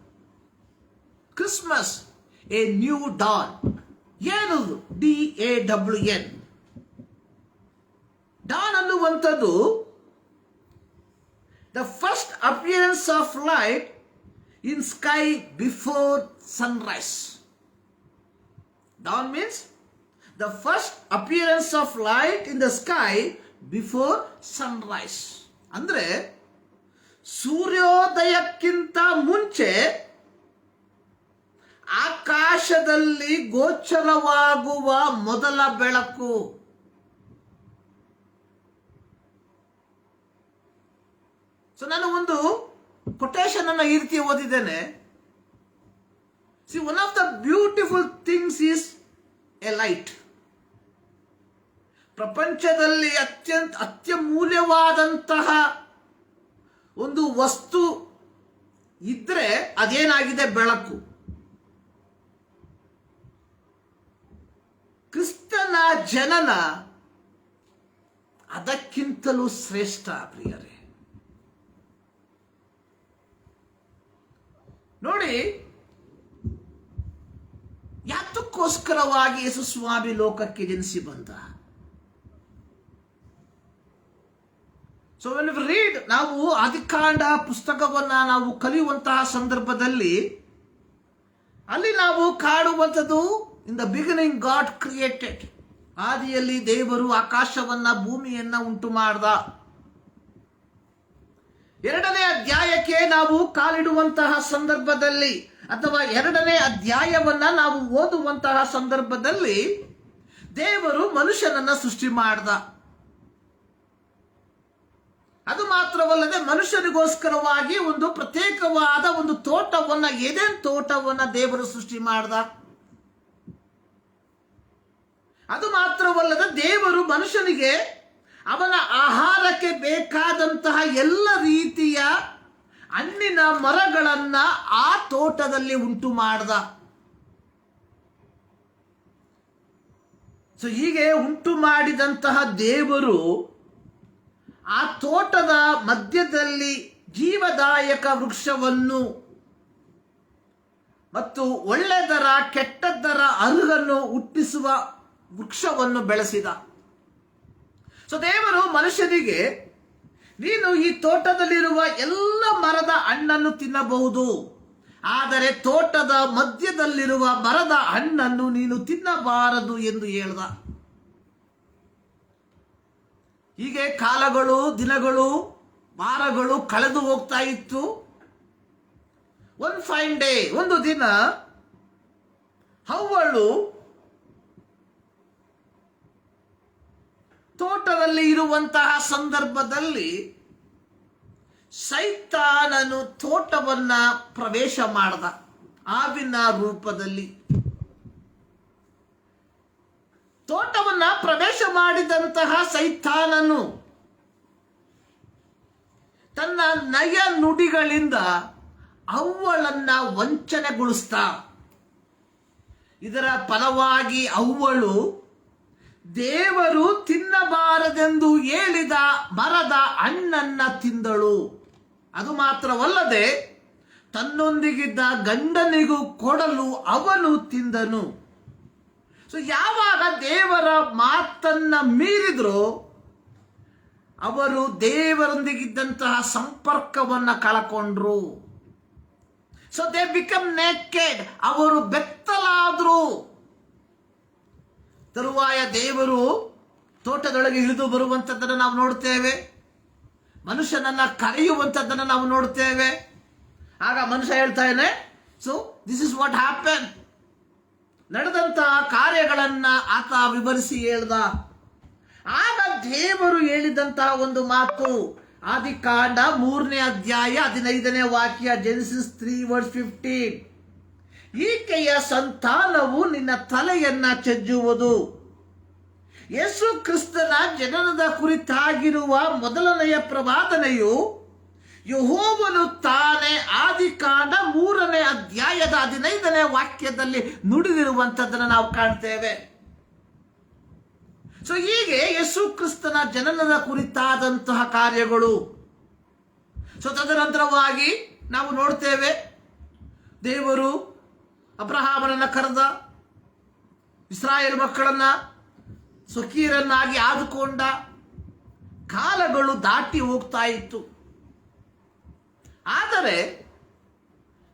Christmas, A new Don. ಏನದು DAWN? ಡಾನ್ ಅನ್ನುವಂಥದ್ದು The first appearance of light in sky before sunrise. Dawn means the first appearance of light in the sky before sunrise. ಅಂದ್ರೆ ಸೂರ್ಯೋದಯಕ್ಕಿಂತ ಮುಂಚೆ ಆಕಾಶದಲ್ಲಿ ಗೋಚರವಾಗುವ ಮೊದಲ ಬೆಳಕು. ಸೊ ನಾನು ಒಂದು ಕೊಟೇಶನ್ ಅನ್ನು ಈ ರೀತಿ ಓದಿದ್ದೇನೆ. C, one of the beautiful things is A light. ಪ್ರಪಂಚದಲ್ಲಿ ಅತ್ಯಮೂಲ್ಯವಾದಂತಹ ಒಂದು ವಸ್ತು ಇದ್ರೆ ಅದೇನಾಗಿದೆ? ಬೆಳಕು. ಕ್ರಿಸ್ತನ ಜನನ ಅದಕ್ಕಿಂತಲೂ ಶ್ರೇಷ್ಠ ಪ್ರಿಯರೇ. ನೋಡಿ, ಯಾತಕ್ಕೋಸ್ಕರವಾಗಿ ಯೇಸು ಸ್ವಾಮಿ ಲೋಕಕ್ಕೆ ಜನಿಸಿ ಬಂದ? ಸೊ ವೆನ್ ವಿ ರೀಡ್, ನಾವು ಆದಿಕಾಂಡ ಪುಸ್ತಕವನ್ನ ನಾವು ಕಲಿಯುವಂತಹ ಸಂದರ್ಭದಲ್ಲಿ ಅಲ್ಲಿ ನಾವು ಕಾಣುವಂಥದ್ದು, in the beginning God created, ಆದಿಯಲ್ಲಿ ದೇವರು ಆಕಾಶವನ್ನ ಭೂಮಿಯನ್ನ ಉಂಟು ಮಾಡ್ದ. ಎರಡನೇ ಅಧ್ಯಾಯಕ್ಕೆ ನಾವು ಕಾಲಿಡುವಂತಹ ಸಂದರ್ಭದಲ್ಲಿ ಅಥವಾ ಎರಡನೇ ಅಧ್ಯಾಯವನ್ನ ನಾವು ಓದುವಂತಹ ಸಂದರ್ಭದಲ್ಲಿ ದೇವರು ಮನುಷ್ಯನನ್ನ ಸೃಷ್ಟಿ ಮಾಡ್ದ. ಅದು ಮಾತ್ರವಲ್ಲದೆ ಮನುಷ್ಯನಿಗೋಸ್ಕರವಾಗಿ ಒಂದು ಪ್ರತ್ಯೇಕವಾದ ಒಂದು ತೋಟವನ್ನ, ಏದೇನ್ ತೋಟವನ್ನ ದೇವರು ಸೃಷ್ಟಿ ಮಾಡ್ದ. ಅದು ಮಾತ್ರವಲ್ಲದೆ ದೇವರು ಮನುಷ್ಯನಿಗೆ ಅವನ ಆಹಾರಕ್ಕೆ ಬೇಕಾದಂತಹ ಎಲ್ಲ ರೀತಿಯ ಹಣ್ಣಿನ ಮರಗಳನ್ನ ಆ ತೋಟದಲ್ಲಿ ಉಂಟು ಮಾಡ್ದ. ಸೊ ಹೀಗೆ ಉಂಟು ಮಾಡಿದಂತಹ ದೇವರು ಆ ತೋಟದ ಮಧ್ಯದಲ್ಲಿ ಜೀವದಾಯಕ ವೃಕ್ಷವನ್ನು ಮತ್ತು ಒಳ್ಳೆದರ ಕೆಟ್ಟದ್ದರ ಅರುಗನ್ನು ಹುಟ್ಟಿಸುವ ವೃಕ್ಷವನ್ನು ಬೆಳೆಸಿದ. ಸೊ ದೇವರು ಮನುಷ್ಯನಿಗೆ, ನೀನು ಈ ತೋಟದಲ್ಲಿರುವ ಎಲ್ಲ ಮರದ ಹಣ್ಣನ್ನು ತಿನ್ನಬಹುದು, ಆದರೆ ತೋಟದ ಮಧ್ಯದಲ್ಲಿರುವ ಮರದ ಹಣ್ಣನ್ನು ನೀನು ತಿನ್ನಬಾರದು ಎಂದು ಹೇಳ್ದ. ಹೀಗೆ ಕಾಲಗಳು, ದಿನಗಳು, ವಾರಗಳು ಕಳೆದು ಹೋಗ್ತಾ ಇತ್ತು. ಒನ್ ಫೈನ್ ಡೇ, ಒಂದು ದಿನ ಹವ್ವಳು ತೋಟದಲ್ಲಿ ಇರುವಂತಹ ಸಂದರ್ಭದಲ್ಲಿ ಸೈತಾನನು ತೋಟವನ್ನ ಪ್ರವೇಶ ಮಾಡ್ದ, ಹಾವಿನ ರೂಪದಲ್ಲಿ. ತೋಟವನ್ನ ಪ್ರವೇಶ ಮಾಡಿದಂತಹ ಸೈತಾನನು ತನ್ನ ನಯ ನುಡಿಗಳಿಂದ ಅವ್ವಳನ್ನ ವಂಚನೆಗೊಳಿಸ್ತಾ, ಇದರ ಫಲವಾಗಿ ಅವ್ವಳು ದೇವರು ತಿನ್ನಬಾರದೆಂದು ಹೇಳಿದ ಮರದ ಹಣ್ಣನ್ನ ತಿಂದಳು. ಅದು ಮಾತ್ರವಲ್ಲದೆ ತನ್ನೊಂದಿಗಿದ್ದ ಗಂಡನಿಗೂ ಕೊಡಲು ಅವನು ತಿಂದನು. ಸೊ ಯಾವಾಗ ದೇವರ ಮಾತನ್ನ ಮೀರಿದ್ರು, ಅವರು ದೇವರೊಂದಿಗಿದ್ದಂತಹ ಸಂಪರ್ಕವನ್ನ ಕಳಕೊಂಡ್ರು. ಸೊ ದೇ ಬಿಕಮ್ ನೇಕೆಡ್, ಅವರು ಬೆತ್ತಲಾದ್ರು. ತರುವಾಯ ದೇವರು ತೋಟದೊಳಗೆ ಇಳಿದು ಬರುವಂಥದ್ದನ್ನು ನಾವು ನೋಡ್ತೇವೆ, ಮನುಷ್ಯನನ್ನ ಕರೆಯುವಂಥದ್ದನ್ನು ನಾವು ನೋಡ್ತೇವೆ. ಆಗ ಮನುಷ್ಯ ಹೇಳ್ತಾನೆ, so this is what happen. ನಡೆದಂತಹ ಕಾರ್ಯಗಳನ್ನ ಆತ ವಿವರಿಸಿ ಹೇಳ್ದ. ಆಗ ದೇವರು ಹೇಳಿದಂತಹ ಒಂದು ಮಾತು, ಆದಿಕಾಂಡ 3ನೇ ಅಧ್ಯಾಯ 15ನೇ ವಾಕ್ಯ, ಜೆನೆಸಿಸ್ 3:15, ಈಕೆಯ ಸಂತಾನವು ನಿನ್ನ ತಲೆಯನ್ನ ಚಜ್ಜುವುದು. ಯೇಸು ಕ್ರಿಸ್ತನ ಜನನದ ಕುರಿತಾಗಿರುವ ಮೊದಲನೆಯ ಪ್ರವಾದನೆಯು ಯೆಹೋವನು ತಾನೇ ಆದಿಕಾಂಡ 3ನೇ ಅಧ್ಯಾಯದ 15ನೇ ವಾಕ್ಯದಲ್ಲಿ ನುಡಿದಿರುವಂಥದ್ದನ್ನು ನಾವು ಕಾಣ್ತೇವೆ. ಸೊ ಹೀಗೆ ಯೇಸು ಕ್ರಿಸ್ತನ ಜನನದ ಕುರಿತಾದಂತಹ ಕಾರ್ಯಗಳು. ಸೊ ತದನಂತರವಾಗಿ ನಾವು ನೋಡ್ತೇವೆ, ದೇವರು ಅಬ್ರಹಾಮನನ್ನ ಕರೆದ, ಇಸ್ರಾಯೇಲ್ ಮಕ್ಕಳನ್ನ ಸ್ವಕೀಯರನ್ನಾಗಿ ಆದುಕೊಂಡ. ಕಾಲಗಳು ದಾಟಿ ಹೋಗ್ತಾ ಇತ್ತು. ಆದರೆ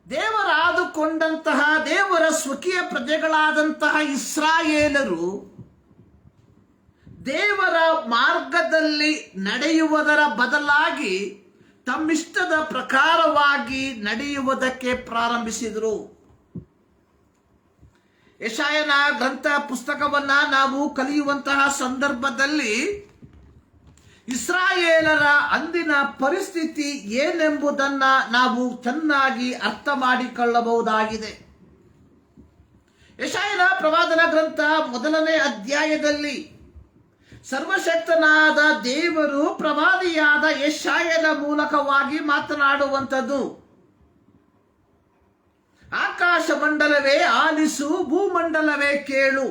ದೇವರಾದುಕೊಂಡಂತಹ ದೇವರ ಸ್ವಕೀಯ ಪ್ರಜೆಗಳಾದಂತಹ ಇಸ್ರಾಯೇಲರು ದೇವರ ಮಾರ್ಗದಲ್ಲಿ ನಡೆಯುವುದರ ಬದಲಾಗಿ ತಮ್ಮಿಷ್ಟದ ಪ್ರಕಾರವಾಗಿ ನಡೆಯುವುದಕ್ಕೆ ಪ್ರಾರಂಭಿಸಿದರು. ಯೆಶಾಯನ ಗ್ರಂಥ ಪುಸ್ತಕವನ್ನ ನಾವು ಕಲಿಯುವಂತಹ ಸಂದರ್ಭದಲ್ಲಿ ಇಸ್ರಾಯೇಲರ ಅಂದಿನ ಪರಿಸ್ಥಿತಿ ಏನೆಂಬುದನ್ನು ನಾವು ಚೆನ್ನಾಗಿ ಅರ್ಥ ಮಾಡಿಕೊಳ್ಳಬಹುದಾಗಿದೆ. ಯೆಶಾಯನ ಪ್ರವಾದನ ಗ್ರಂಥ 1ನೇ ಅಧ್ಯಾಯದಲ್ಲಿ ಸರ್ವಶಕ್ತನಾದ ದೇವರು ಪ್ರವಾದಿಯಾದ ಯೆಶಾಯನ ಮೂಲಕವಾಗಿ ಮಾತನಾಡುವಂಥದ್ದು. ಆಕಾಶ ಮಂಡಲವೇ ಆಲಿಸು, ಭೂಮಂಡಲವೇ ಕೇಳು,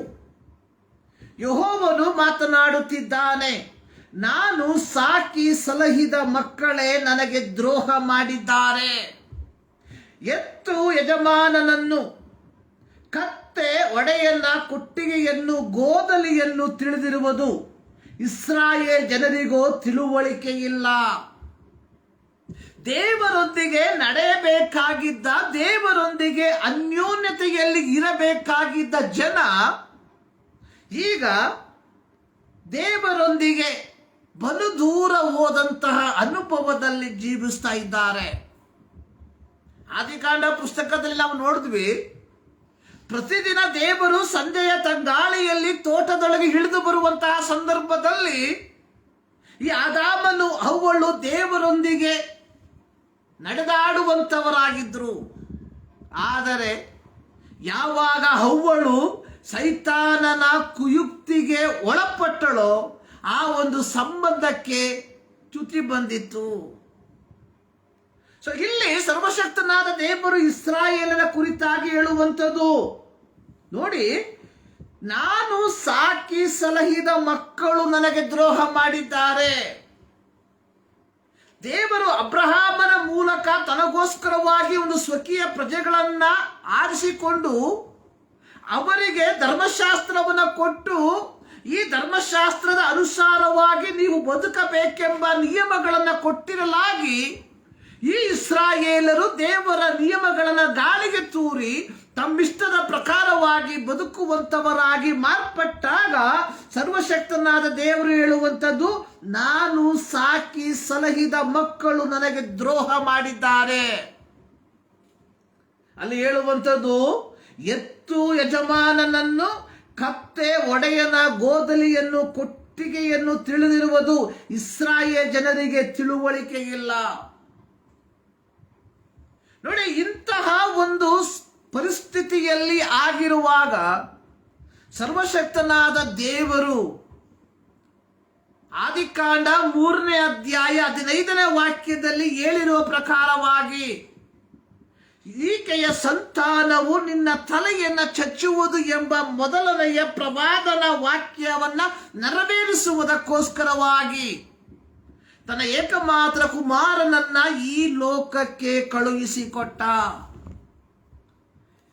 ಯೆಹೋವನು ಮಾತನಾಡುತ್ತಿದ್ದಾನೆ. ನಾನು ಸಾಕಿ ಸಲಹಿದ ಮಕ್ಕಳೇ ನನಗೆ ದ್ರೋಹ ಮಾಡಿದ್ದಾರೆ. ಎತ್ತು ಯಜಮಾನನನ್ನು, ಕತ್ತೆ ಒಡೆಯನ್ನ, ಕೊಟ್ಟಿಗೆಯನ್ನು, ಗೋದಲಿಯನ್ನು ತಿಳಿದಿರುವುದು. ಇಸ್ರಾಯೇಲ್ ಜನರಿಗೋ ತಿಳುವಳಿಕೆ ಇಲ್ಲ. ದೇವರೊಂದಿಗೆ ನಡೆಯಬೇಕಾಗಿದ್ದ, ದೇವರೊಂದಿಗೆ ಅನ್ಯೋನ್ಯತೆಯಲ್ಲಿ ಇರಬೇಕಾಗಿದ್ದ ಜನ ಈಗ ದೇವರೊಂದಿಗೆ ಬಲು ದೂರ ಹೋದಂತಹ ಅನುಭವದಲ್ಲಿ ಜೀವಿಸ್ತಾ ಇದ್ದಾರೆ. ಆದಿಕಾಂಡ ಪುಸ್ತಕದಲ್ಲಿ ನಾವು ನೋಡಿದ್ವಿ, ಪ್ರತಿದಿನ ದೇವರು ಸಂಜೆಯ ತಂಗಾಳಿಯಲ್ಲಿ ತೋಟದೊಳಗೆ ಇಳಿದು ಬರುವಂತಹ ಸಂದರ್ಭದಲ್ಲಿ ಈ ಆದಾಮನು ಹವ್ವಳು ದೇವರೊಂದಿಗೆ ನಡೆದಾಡುವಂಥವರಾಗಿದ್ರು. ಆದರೆ ಯಾವಾಗ ಹವ್ವಳು ಸೈತಾನನ ಕುಯುಕ್ತಿಗೆ ಒಳಪಟ್ಟಳೋ ಆ ಒಂದು ಸಂಬಂಧಕ್ಕೆ ಚ್ಯುತಿ ಬಂದಿತ್ತು. ಸೊ ಇಲ್ಲಿ ಸರ್ವಶಕ್ತನಾದ ದೇವರು ಇಸ್ರಾಯೇಲನ ಕುರಿತಾಗಿ ಹೇಳುವಂಥದ್ದು ನೋಡಿ, ನಾನು ಸಾಕಿ ಸಲಹಿದ ಮಕ್ಕಳು ನನಗೆ ದ್ರೋಹ ಮಾಡಿದ್ದಾರೆ. ದೇವರು ಅಬ್ರಹಾಮನ ಮೂಲಕ ತನಗೋಸ್ಕರವಾಗಿ ಒಂದು ಸ್ವಕೀಯ ಪ್ರಜೆಗಳನ್ನ ಆರಿಸಿಕೊಂಡು ಅವರಿಗೆ ಧರ್ಮಶಾಸ್ತ್ರವನ್ನು ಕೊಟ್ಟು, ಈ ಧರ್ಮಶಾಸ್ತ್ರದ ಅನುಸಾರವಾಗಿ ನೀವು ಬದುಕಬೇಕೆಂಬ ನಿಯಮಗಳನ್ನು ಕೊಟ್ಟಿರಲಾಗಿ ಈ ಇಸ್ರಾಯೇಲರು ದೇವರ ನಿಯಮಗಳನ್ನು ಗಾಳಿಗೆ ತೂರಿ ತಮ್ಮಿಷ್ಟದ ಪ್ರಕಾರವಾಗಿ ಬದುಕುವಂತವರಾಗಿ ಮಾರ್ಪಟ್ಟಾಗ ಸರ್ವಶಕ್ತನಾದ ದೇವರು ಹೇಳುವಂಥದ್ದು, ನಾನು ಸಾಕಿ ಸಲಹಿದ ಮಕ್ಕಳು ನನಗೆ ದ್ರೋಹ ಮಾಡಿದ್ದಾರೆ. ಅಲ್ಲಿ ಹೇಳುವಂಥದ್ದು, ಎತ್ತು ಯಜಮಾನನನ್ನು, ಕತ್ತೆ ಒಡೆಯನ, ಗೋದಲಿಯನ್ನು, ಕೊಟ್ಟಿಗೆಯನ್ನು ತಿಳಿದಿರುವುದು. ಇಸ್ರಾಯೇಲ್ ಜನರಿಗೆ ತಿಳುವಳಿಕೆ ಇಲ್ಲ. ನೋಡಿ, ಇಂತಹ ಒಂದು ಪರಿಸ್ಥಿತಿಯಲ್ಲಿ ಆಗಿರುವಾಗ ಸರ್ವಶಕ್ತನಾದ ದೇವರು ಆದಿಕಾಂಡ 3ನೇ ಅಧ್ಯಾಯ 15ನೇ ವಾಕ್ಯದಲ್ಲಿ ಹೇಳಿರುವ ಪ್ರಕಾರವಾಗಿ ಈಕೆಯ ಸಂತಾನವು ನಿನ್ನ ತಲೆಯನ್ನು ಚಚ್ಚುವುದು ಎಂಬ ಮೊದಲನೆಯ ಪ್ರವಾದನ ವಾಕ್ಯವನ್ನ ನೆರವೇರಿಸುವುದಕ್ಕೋಸ್ಕರವಾಗಿ ತನ್ನ ಏಕಮಾತ್ರ ಕುಮಾರನನ್ನ ಈ ಲೋಕಕ್ಕೆ ಕಳುಹಿಸಿಕೊಟ್ಟ.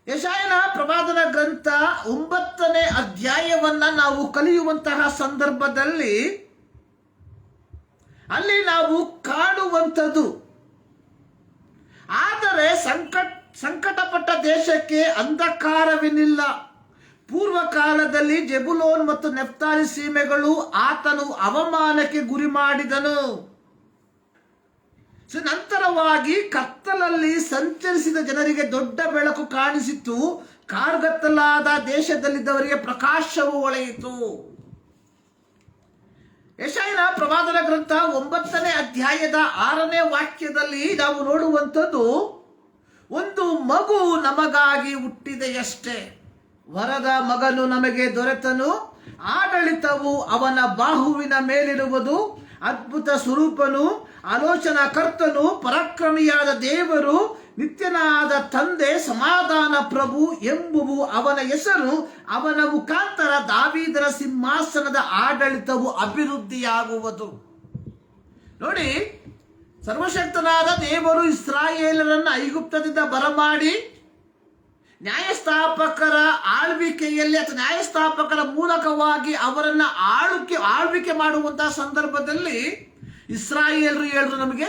ಯೆಶಾಯನ ಪ್ರವಾದನ ಗ್ರಂಥ 9ನೇ ಅಧ್ಯಾಯವನ್ನ ನಾವು ಕಲಿಯುವಂತಹ ಸಂದರ್ಭದಲ್ಲಿ ಅಲ್ಲಿ ನಾವು ಕಾಣುವಂಥದ್ದು, ಆದರೆ ಸಂಕಟಪಟ್ಟ ದೇಶಕ್ಕೆ ಅಂಧಕಾರವೇನಿಲ್ಲ. ಪೂರ್ವ ಕಾಲದಲ್ಲಿ ಜೆಬುಲೋನ್ ಮತ್ತು ನೆಫ್ತಾಲಿ ಸೀಮೆಗಳು ಆತನು ಅವಮಾನಕ್ಕೆ ಗುರಿ ಮಾಡಿದನು. ನಂತರವಾಗಿ ಕತ್ತಲಲ್ಲಿ ಸಂಚರಿಸಿದ ಜನರಿಗೆ ದೊಡ್ಡ ಬೆಳಕು ಕಾಣಿಸಿತು, ಕಾರ್ಗತ್ತಲಾದ ದೇಶದಲ್ಲಿದ್ದವರಿಗೆ ಪ್ರಕಾಶವು ಹೊಳೆಯಿತು. ಯೆಶಾಯನ ಪ್ರವಾದನ ಗ್ರಂಥ 9ನೇ ಅಧ್ಯಾಯದ 6ನೇ ವಾಕ್ಯದಲ್ಲಿ ನಾವು ನೋಡುವಂಥದ್ದು, ಒಂದು ಮಗು ನಮಗಾಗಿ ಹುಟ್ಟಿದೆಯಷ್ಟೇ, ವರದ ಮಗನು ನಮಗೆ ದೊರೆತನು, ಆಡಳಿತವು ಅವನ ಬಾಹುವಿನ ಮೇಲಿರುವುದು. ಅದ್ಭುತ ಸ್ವರೂಪನು, ಆಲೋಚನಾ ಕರ್ತನು, ಪರಾಕ್ರಮಿಯಾದ ದೇವರು, ನಿತ್ಯನಾದ ತಂದೆ, ಸಮಾಧಾನ ಪ್ರಭು ಎಂಬುವು ಅವನ ಹೆಸರು. ಅವನ ಮುಖಾಂತರ ದಾವೀದನ ಸಿಂಹಾಸನದ ಆಡಳಿತವು ಅಭಿವೃದ್ಧಿಯಾಗುವುದು. ನೋಡಿ, ಸರ್ವಶಕ್ತನಾದ ದೇವರು ಇಸ್ರಾಯೇಲರನ್ನು ಐಗುಪ್ತದಿಂದ ಬರಮಾಡಿ ನ್ಯಾಯಸ್ಥಾಪಕರ ಆಳ್ವಿಕೆಯಲ್ಲಿ ಅಥವಾ ನ್ಯಾಯಸ್ಥಾಪಕರ ಮೂಲಕವಾಗಿ ಅವರನ್ನು ಆಳ್ವಿಕೆ ಮಾಡುವಂತಹ ಸಂದರ್ಭದಲ್ಲಿ ಇಸ್ರಾಯೇಲರು ಹೇಳಿದ್ರು, ನಮಗೆ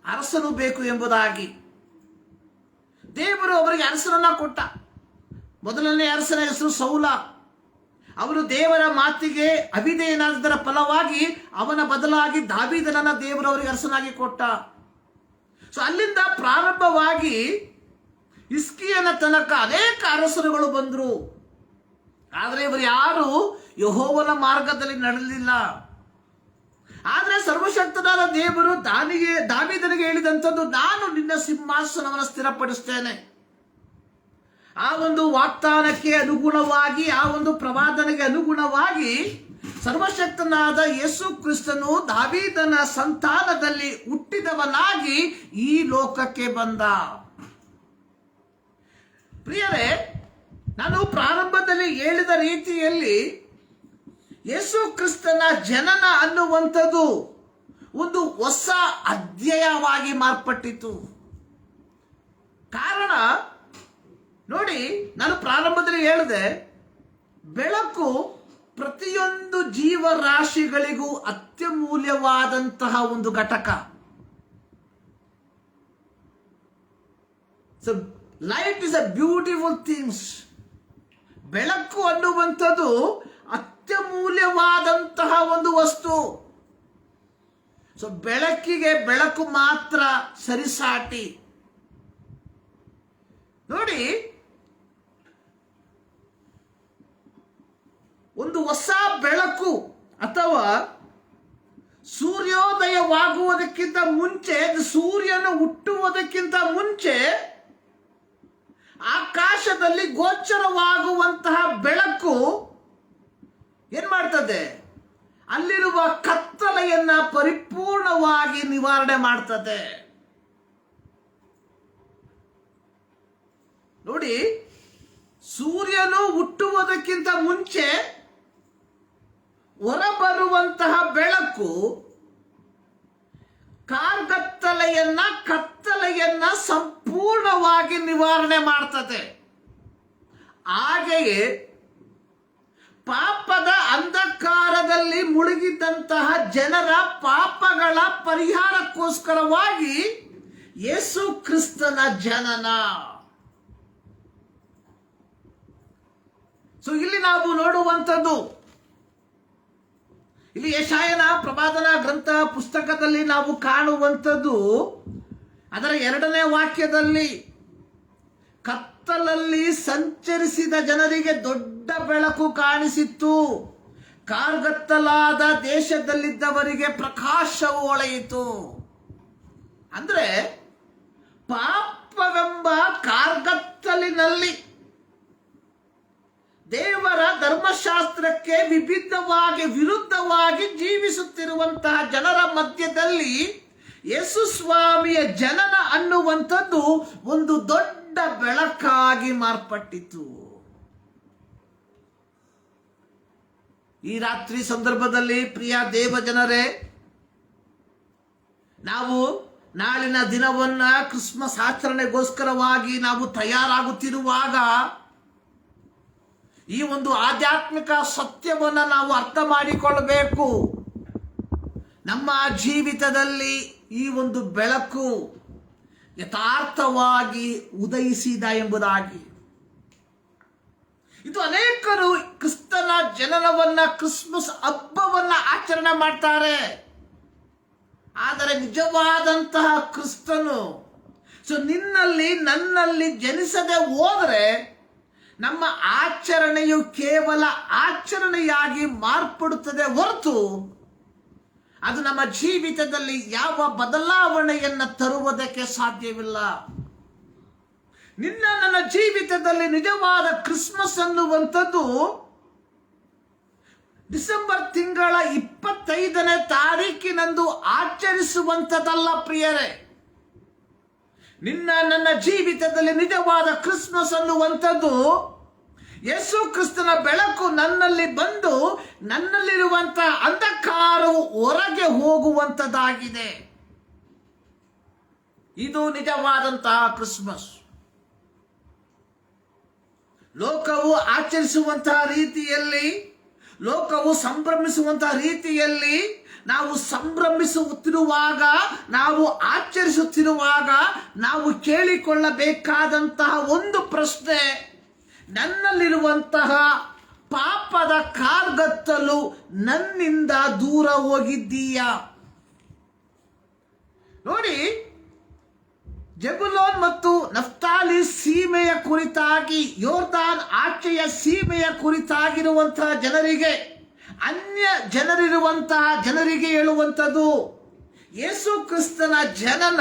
ಅರಸನು ಬೇಕು ಎಂಬುದಾಗಿ ದೇವರು ಅವರಿಗೆ ಅರಸನನ್ನ ಕೊಟ್ಟ. ಮೊದಲನೇ ಅರಸನ ಹೆಸರು ಸೌಲ. ಅವನು ದೇವರ ಮಾತಿಗೆ ಅವಿಧೇಯನಾದದರ ಫಲವಾಗಿ ಅವನ ಬದಲಾಗಿ ದಾವೀದನನ್ನ ದೇವರು ಅವರಿಗೆ ಅರಸನಾಗಿ ಕೊಟ್ಟ. ಸೊ ಅಲ್ಲಿಂದ ಪ್ರಾರಂಭವಾಗಿ ಹಿಸ್ಕೀಯನ ತನಕ ಅನೇಕ ಅರಸರುಗಳು ಬಂದರು. ಆದರೆ ಇವರು ಯಾರು ಯೆಹೋವನ ಮಾರ್ಗದಲ್ಲಿ ನಡೆಯಲಿಲ್ಲ. ಆದರೆ ಸರ್ವಶಕ್ತನಾದ ದೇವರು ದಾವೀದನಿಗೆ ಹೇಳಿದಂಥದ್ದು, ನಾನು ನಿನ್ನ ಸಿಂಹಾಸನವನ್ನು ಸ್ಥಿರಪಡಿಸ್ತೇನೆ. ಆ ಒಂದು ವಾಗ್ದಾನಕ್ಕೆ ಅನುಗುಣವಾಗಿ, ಆ ಒಂದು ಪ್ರವಾದನೆಗೆ ಅನುಗುಣವಾಗಿ ಸರ್ವಶಕ್ತನಾದ ಯೇಸು ಕ್ರಿಸ್ತನು ದಾವೀದನ ಸಂತಾನದಲ್ಲಿ ಹುಟ್ಟಿದವನಾಗಿ ಈ ಲೋಕಕ್ಕೆ ಬಂದ. ಪ್ರಿಯರೇ, ನಾನು ಪ್ರಾರಂಭದಲ್ಲಿ ಹೇಳಿದ ರೀತಿಯಲ್ಲಿ ಯೇಸು ಕ್ರಿಸ್ತನ ಜನನ ಅನ್ನುವಂಥದ್ದು ಒಂದು ಹೊಸ ಅಧ್ಯಾಯವಾಗಿ ಮಾರ್ಪಟ್ಟಿತು. ಕಾರಣ ನೋಡಿ, ನಾನು ಪ್ರಾರಂಭದಲ್ಲಿ ಹೇಳಿದೆ, ಬೆಳಕು ಪ್ರತಿಯೊಂದು ಜೀವರಾಶಿಗಳಿಗೂ ಅತ್ಯಮೂಲ್ಯವಾದಂತಹ ಒಂದು ಘಟಕ. So light is a beautiful things. ಬೆಳಕು ಅನ್ನುವಂಥದ್ದು ಅತ್ಯಮೂಲ್ಯವಾದಂತಹ ಒಂದು ವಸ್ತು. ಸೊ ಬೆಳಕಿಗೆ ಬೆಳಕು ಮಾತ್ರ ಸರಿಸಾಟಿ. ನೋಡಿ, ಒಂದು ಹೊಸ ಬೆಳಕು ಅಥವಾ ಸೂರ್ಯೋದಯವಾಗುವುದಕ್ಕಿಂತ ಮುಂಚೆ, ಸೂರ್ಯನು ಹುಟ್ಟುವುದಕ್ಕಿಂತ ಮುಂಚೆ ಆಕಾಶದಲ್ಲಿ ಗೋಚರವಾಗುವಂತಹ ಬೆಳಕು ಏನ್ ಮಾಡ್ತದೆ? ಅಲ್ಲಿರುವ ಕತ್ತಲೆಯನ್ನ ಪರಿಪೂರ್ಣವಾಗಿ ನಿವಾರಣೆ ಮಾಡ್ತದೆ. ನೋಡಿ, ಸೂರ್ಯನು ಹುಟ್ಟುವುದಕ್ಕಿಂತ ಮುಂಚೆ ಹೊರಬರುವಂತಹ ಬೆಳಕು ಕತ್ತಲೆಯನ್ನ ಸಂಪೂರ್ಣವಾಗಿ ನಿವಾರಣೆ ಮಾಡ್ತದೆ. ಹಾಗೆಯೇ ಪಾಪದ ಅಂಧಕಾರದಲ್ಲಿ ಮುಳುಗಿದಂತಹ ಜನರ ಪಾಪಗಳ ಪರಿಹಾರಕ್ಕೋಸ್ಕರವಾಗಿ ಯೇಸು ಕ್ರಿಸ್ತನ ಜನನ. ಸೊ ಇಲ್ಲಿ ನಾವು ನೋಡುವಂಥದ್ದು, ಇಲ್ಲಿ ಯೆಶಾಯನ ಪ್ರವಾದನ ಗ್ರಂಥ ಪುಸ್ತಕದಲ್ಲಿ ನಾವು ಕಾಣುವಂಥದ್ದು, ಅದರ 2ನೇ ವಾಕ್ಯದಲ್ಲಿ, ಕತ್ತಲಲ್ಲಿ ಸಂಚರಿಸಿದ ಜನರಿಗೆ ದೊಡ್ಡ ಬೆಳಕು ಕಾಣಿಸಿತ್ತು, ಕಾರ್ಗತ್ತಲಾದ ದೇಶದಲ್ಲಿದ್ದವರಿಗೆ ಪ್ರಕಾಶವು ಹೊಳೆಯಿತು. ಅಂದ್ರೆ ಪಾಪವೆಂಬ ಕಾರ್ಗತ್ತಲಿನಲ್ಲಿ ದೇವರ ಧರ್ಮಶಾಸ್ತ್ರಕ್ಕೆ ವಿರುದ್ಧವಾಗಿ ಜೀವಿಸುತ್ತಿರುವಂತಹ ಜನರ ಮಧ್ಯದಲ್ಲಿ ಯೇಸು ಸ್ವಾಮಿಯ ಜನನ ಅನ್ನುವಂಥದ್ದು ಒಂದು ದೊಡ್ಡ ಬೆಳಕಾಗಿ ಮಾರ್ಪಟ್ಟಿತು. ಈ ರಾತ್ರಿ ಸಂದರ್ಭದಲ್ಲಿ ಪ್ರಿಯ ದೇವ ಜನರೇ, ನಾವು ನಾಳಿನ ದಿನವನ್ನ ಕ್ರಿಸ್ಮಸ್ ಆಚರಣೆಗೋಸ್ಕರವಾಗಿ ನಾವು ತಯಾರಾಗುತ್ತಿರುವಾಗ ಈ ಒಂದು ಆಧ್ಯಾತ್ಮಿಕ ಸತ್ಯವನ್ನ ನಾವು ಅರ್ಥ ಮಾಡಿಕೊಳ್ಳಬೇಕು. ನಮ್ಮ ಜೀವಿತದಲ್ಲಿ ಈ ಒಂದು ಬೆಳಕು ಯಥಾರ್ಥವಾಗಿ ಉದಯಿಸಿದ ಎಂಬುದಾಗಿ. ಇದು ಅನೇಕರು ಕ್ರಿಸ್ತನ ಜನನವನ್ನ, ಕ್ರಿಸ್ಮಸ್ ಹಬ್ಬವನ್ನ ಆಚರಣೆ ಮಾಡ್ತಾರೆ. ಆದರೆ ನಿಜವಾದಂತಹ ಕ್ರಿಸ್ತನು ನಿನ್ನಲ್ಲಿ ನನ್ನಲ್ಲಿ ಜನಿಸದೆ ಹೋದರೆ ನಮ್ಮ ಆಚರಣೆಯು ಕೇವಲ ಆಚರಣೆಯಾಗಿ ಮಾರ್ಪಡುತ್ತದೆ ಹೊರತು ಅದು ನಮ್ಮ ಜೀವಿತದಲ್ಲಿ ಯಾವ ಬದಲಾವಣೆಯನ್ನು ತರುವುದಕ್ಕೆ ಸಾಧ್ಯವಿಲ್ಲ. ನನ್ನ ಜೀವಿತದಲ್ಲಿ ನಿಜವಾದ ಕ್ರಿಸ್ಮಸ್ ಅನ್ನುವಂಥದ್ದು ಡಿಸೆಂಬರ್ ತಿಂಗಳ 25ನೇ ತಾರೀಕಿನಂದು ಆಚರಿಸುವಂಥದ್ದಲ್ಲ ಪ್ರಿಯರೇ. ನನ್ನ ಜೀವಿತದಲ್ಲಿ ನಿಜವಾದ ಕ್ರಿಸ್ಮಸ್ ಅನ್ನುವಂಥದ್ದು ಯೇಸು ಕ್ರಿಸ್ತನ ಬೆಳಕು ನನ್ನಲ್ಲಿ ಬಂದು ನನ್ನಲ್ಲಿರುವಂತಹ ಅಂಧಕಾರವು ಹೊರಗೆ ಹೋಗುವಂಥದ್ದಾಗಿದೆ. ಇದು ನಿಜವಾದಂತಹ ಕ್ರಿಸ್ಮಸ್. ಲೋಕವು ಆಚರಿಸುವಂತಹ ರೀತಿಯಲ್ಲಿ, ಲೋಕವು ಸಂಭ್ರಮಿಸುವಂತಹ ರೀತಿಯಲ್ಲಿ ನಾವು ಸಂಭ್ರಮಿಸುತ್ತಿರುವಾಗ, ನಾವು ಆಚರಿಸುತ್ತಿರುವಾಗ ನಾವು ಕೇಳಿಕೊಳ್ಳಬೇಕಾದಂತಹ ಒಂದು ಪ್ರಶ್ನೆ, ನನ್ನಲ್ಲಿರುವಂತಹ ಪಾಪದ ಕಾರ್ಗತ್ತಲು ನನ್ನಿಂದ ದೂರ ಹೋಗಿದ್ದೀಯಾ? ನೋಡಿ, ಜೆಬುಲೋನ್ ಮತ್ತು ನಫ್ತಾಲಿ ಸೀಮೆಯ ಕುರಿತಾಗಿ, ಯೋರ್ದಾನ್ ಆಚೆಯ ಸೀಮೆಯ ಕುರಿತಾಗಿರುವಂತಹ ಜನರಿಗೆ, ಅನ್ಯ ಜನರಿರುವಂತಹ ಜನರಿಗೆ ಹೇಳುವಂಥದ್ದು, ಯೇಸು ಕ್ರಿಸ್ತನ ಜನನ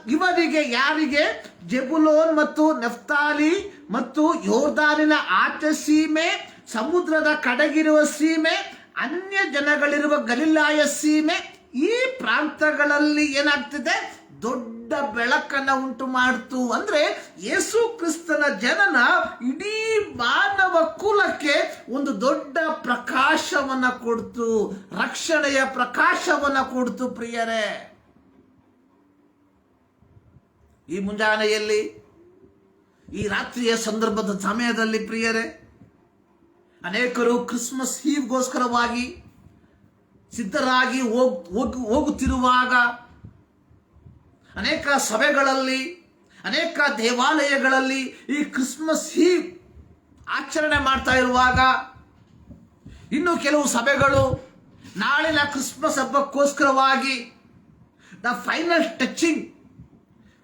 ಇವರಿಗೆ, ಯಾರಿಗೆ? ಜೆಬುಲೋನ್ ಮತ್ತು ನಫ್ತಾಲಿ ಮತ್ತು ಯೋರ್ದಾನಿನ ಆಚೆ ಸೀಮೆ, ಸಮುದ್ರದ ಕಡೆಗಿರುವ ಸೀಮೆ, ಅನ್ಯ ಜನಗಳಿರುವ ಗಲಿಲಾಯ ಸೀಮೆ, ಈ ಪ್ರಾಂತಗಳಲ್ಲಿ ಏನಾಗ್ತಿದೆ? ದೊಡ್ಡ ಬೆಳಕನ್ನು ಉಂಟು ಮಾಡ್ತು. ಅಂದ್ರೆ ಯೇಸು ಕ್ರಿಸ್ತನ ಜನನ ಇಡೀ ಮಾನವ ಕುಲಕ್ಕೆ ಒಂದು ದೊಡ್ಡ ಪ್ರಕಾಶವನ್ನ ಕೊಡ್ತು, ರಕ್ಷಣೆಯ ಪ್ರಕಾಶವನ್ನ ಕೊಡ್ತು. ಪ್ರಿಯರೇ, ಈ ಮುಂಜಾನೆಯಲ್ಲಿ, ಈ ರಾತ್ರಿಯ ಸಂದರ್ಭದ ಸಮಯದಲ್ಲಿ ಪ್ರಿಯರೇ, ಅನೇಕರು ಕ್ರಿಸ್ಮಸ್ ಈವ್ಗೋಸ್ಕರವಾಗಿ ಸಿದ್ಧರಾಗಿ ಹೋಗುತ್ತಿರುವಾಗ, ಅನೇಕ ಸಭೆಗಳಲ್ಲಿ, ಅನೇಕ ದೇವಾಲಯಗಳಲ್ಲಿ ಈ ಕ್ರಿಸ್ಮಸ್ ಈವ್ ಆಚರಣೆ ಮಾಡ್ತಾ ಇರುವಾಗ, ಇನ್ನು ಕೆಲವು ಸಭೆಗಳು ನಾಳಿನ ಕ್ರಿಸ್ಮಸ್ ಹಬ್ಬಕ್ಕೋಸ್ಕರವಾಗಿ ದ ಫೈನಲ್ ಟಚಿಂಗ್,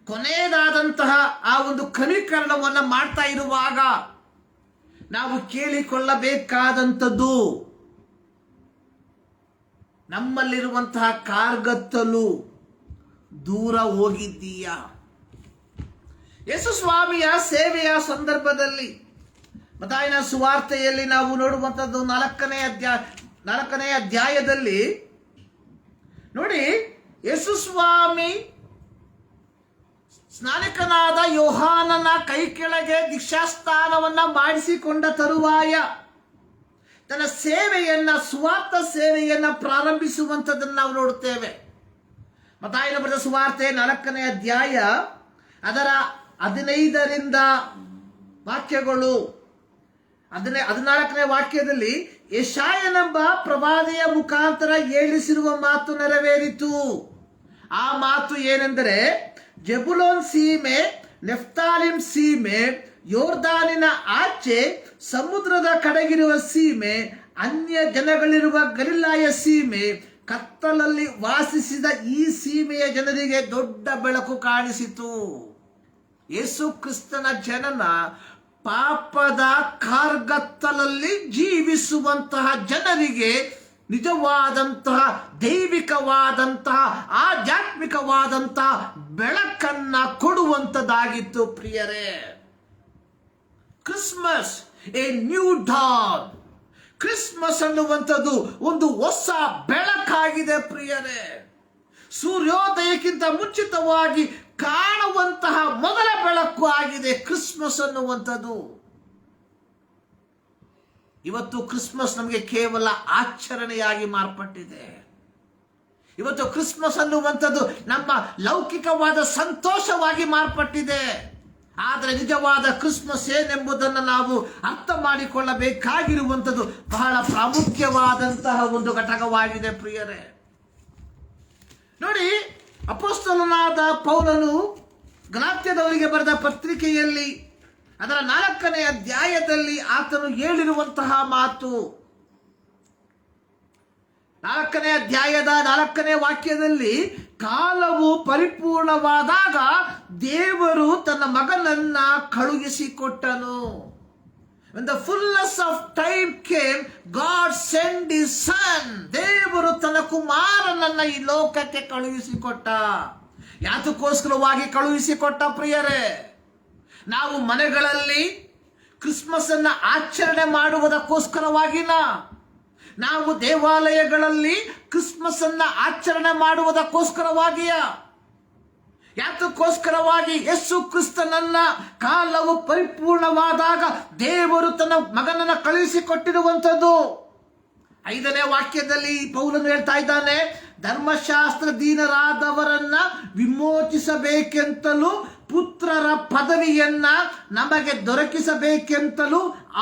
ಕೊನೆಯದಾದಂತಹ ಆ ಒಂದು ಕ್ರಮೀಕರಣವನ್ನು ಮಾಡ್ತಾ ಇರುವಾಗ ನಾವು ಕೇಳಿಕೊಳ್ಳಬೇಕಾದಂಥದ್ದು, ನಮ್ಮಲ್ಲಿರುವಂತಹ ಕಾರ್ಗತ್ತಲು ದೂರ ಹೋಗಿದ್ದೀಯಾ? ಯೇಸು ಸ್ವಾಮಿಯ ಸೇವೆಯ ಸಂದರ್ಭದಲ್ಲಿ ಮತ್ತಾಯನ ಸುವಾರ್ತೆಯಲ್ಲಿ ನಾವು ನೋಡುವಂಥದ್ದು 4ನೇ ಅಧ್ಯಾಯದಲ್ಲಿ ನೋಡಿ, ಯೇಸು ಸ್ವಾಮಿ ಸ್ನಾನಿಕನಾದ ಯೋಹಾನನ ಕೈ ಕೆಳಗೆ ದೀಕ್ಷಾಸ್ನಾನವನ್ನ ಮಾಡಿಸಿಕೊಂಡ ತರುವಾಯ ತನ್ನ ಸೇವೆಯನ್ನ, ಸುವಾರ್ಥ ಸೇವೆಯನ್ನ ಪ್ರಾರಂಭಿಸುವಂಥದ್ದನ್ನು ನಾವು ನೋಡುತ್ತೇವೆ. ಮತ್ತಾಯನ ಬರೆದ ಸುವಾರ್ತೆ 4ನೇ ಅಧ್ಯಾಯ ಅದರ 15ರಿಂದ ವಾಕ್ಯಗಳು. 14ನೇ ವಾಕ್ಯದಲ್ಲಿ ಯೆಶಾಯನೆಂಬ ಪ್ರವಾದಿಯ ಮುಖಾಂತರ ಹೇಳಿಸಿರುವ ಮಾತು ನೆರವೇರಿತು. ಆ ಮಾತು ಏನೆಂದರೆ, ಜೆಬುಲೋನ್ ಸೀಮೆ, ನೆಫ್ತಾಲಿಮ್ ಸೀಮೆ, ಯೋರ್ದಾನಿನ ಆಚೆ ಸಮುದ್ರದ ಕಡೆಗಿರುವ ಸೀಮೆ, ಅನ್ಯ ಜನಗಳಿರುವ ಗಲಿಲಾಯ ಸೀಮೆ, ಕತ್ತಲಲ್ಲಿ ವಾಸಿಸಿದ ಈ ಸೀಮೆಯ ಜನರಿಗೆ ದೊಡ್ಡ ಬೆಳಕು ಕಾಣಿಸಿತು. ಯೇಸು ಕ್ರಿಸ್ತನ ಜನನ ಪಾಪದ ಕಾರ್ಗತ್ತಲಲ್ಲಿ ಜೀವಿಸುವಂತಹ ಜನರಿಗೆ ನಿಜವಾದಂತಹ ದೈವಿಕವಾದಂತಹ ಆಧ್ಯಾತ್ಮಿಕವಾದಂತಹ ಬೆಳಕನ್ನ ಕೊಡುವಂತದ್ದಾಗಿತ್ತು. ಪ್ರಿಯರೇ, Christmas A new Don, Christmas ಅನ್ನುವಂಥದ್ದು ಒಂದು ಹೊಸ ಬೆಳಕಾಗಿದೆ. ಪ್ರಿಯರೇ, ಸೂರ್ಯೋದಯಕ್ಕಿಂತ ಮುಂಚಿತವಾಗಿ ಕಾಣುವಂತಹ ಮೊದಲ ಬೆಳಕು ಆಗಿದೆ ಕ್ರಿಸ್ಮಸ್ ಅನ್ನುವಂಥದ್ದು. ಇವತ್ತು ಕ್ರಿಸ್ಮಸ್ ನಮಗೆ ಕೇವಲ ಆಚರಣೆಯಾಗಿ ಮಾರ್ಪಟ್ಟಿದೆ. ಇವತ್ತು ಕ್ರಿಸ್ಮಸ್ ಅನ್ನುವಂಥದ್ದು ನಮ್ಮ ಲೌಕಿಕವಾದ ಸಂತೋಷವಾಗಿ ಮಾರ್ಪಟ್ಟಿದೆ. ಆದರೆ ನಿಜವಾದ ಕ್ರಿಸ್ಮಸ್ ಏನೆಂಬುದನ್ನು ನಾವು ಅರ್ಥ ಮಾಡಿಕೊಳ್ಳಬೇಕಾಗಿರುವಂಥದ್ದು ಬಹಳ ಪ್ರಾಮುಖ್ಯವಾದಂತಹ ಒಂದು ಘಟಕವಾಗಿದೆ. ಪ್ರಿಯರೇ, ನೋಡಿ, ಅಪೊಸ್ತಲನಾದ ಪೌಲನು ಗಲಾತ್ಯದವರಿಗೆ ಬರೆದ ಪತ್ರಿಕೆಯಲ್ಲಿ ಅದರ 4ನೇ ಅಧ್ಯಾಯದಲ್ಲಿ ಆತನು ಹೇಳಿರುವಂತಹ ಮಾತು, 4ನೇ ಅಧ್ಯಾಯದ 4ನೇ ವಾಕ್ಯದಲ್ಲಿ, ಕಾಲವು ಪರಿಪೂರ್ಣವಾದಾಗ ದೇವರು ತನ್ನ ಮಗನನ್ನ ಕಳುಹಿಸಿಕೊಟ್ಟನು. When the fullness of time came, God sent his son. ದೇವರು ತನ್ನ ಕುಮಾರನನ್ನ ಈ ಲೋಕಕ್ಕೆ ಕಳುಹಿಸಿಕೊಟ್ಟ. ಯಾತಕ್ಕೋಸ್ಕರವಾಗಿ ಕಳುಹಿಸಿಕೊಟ್ಟ? ಪ್ರಿಯರೇ, ನಾವು ಮನೆಗಳಲ್ಲಿ ಕ್ರಿಸ್ಮಸ್ ಅನ್ನ ಆಚರಣೆ ಮಾಡುವುದಕ್ಕೋಸ್ಕರವಾಗಿನ, ನಾವು ದೇವಾಲಯಗಳಲ್ಲಿ ಕ್ರಿಸ್ಮಸ್ ಅನ್ನ ಆಚರಣೆ ಮಾಡುವುದಕ್ಕೋಸ್ಕರವಾಗಿಯ, ಯಾತಕ್ಕೋಸ್ಕರವಾಗಿ? ಯೇಸು ಕ್ರಿಸ್ತನನ್ನ ಕಾಲವು ಪರಿಪೂರ್ಣವಾದಾಗ ದೇವರು ತನ್ನ ಮಗನನ್ನ ಕಳುಹಿಸಿಕೊಟ್ಟಿರುವಂಥದ್ದು. 5ನೇ ವಾಕ್ಯದಲ್ಲಿ ಪೌಲನು ಹೇಳ್ತಾ ಇದ್ದಾನೆ, ಧರ್ಮಶಾಸ್ತ್ರಧೀನರಾದವರನ್ನ ವಿಮೋಚಿಸಬೇಕೆಂತಲೂ ಪುತ್ರರ ಪದವಿಯನ್ನ ನಮಗೆ ದೊರಕಿಸಬೇಕೆಂತಲೂ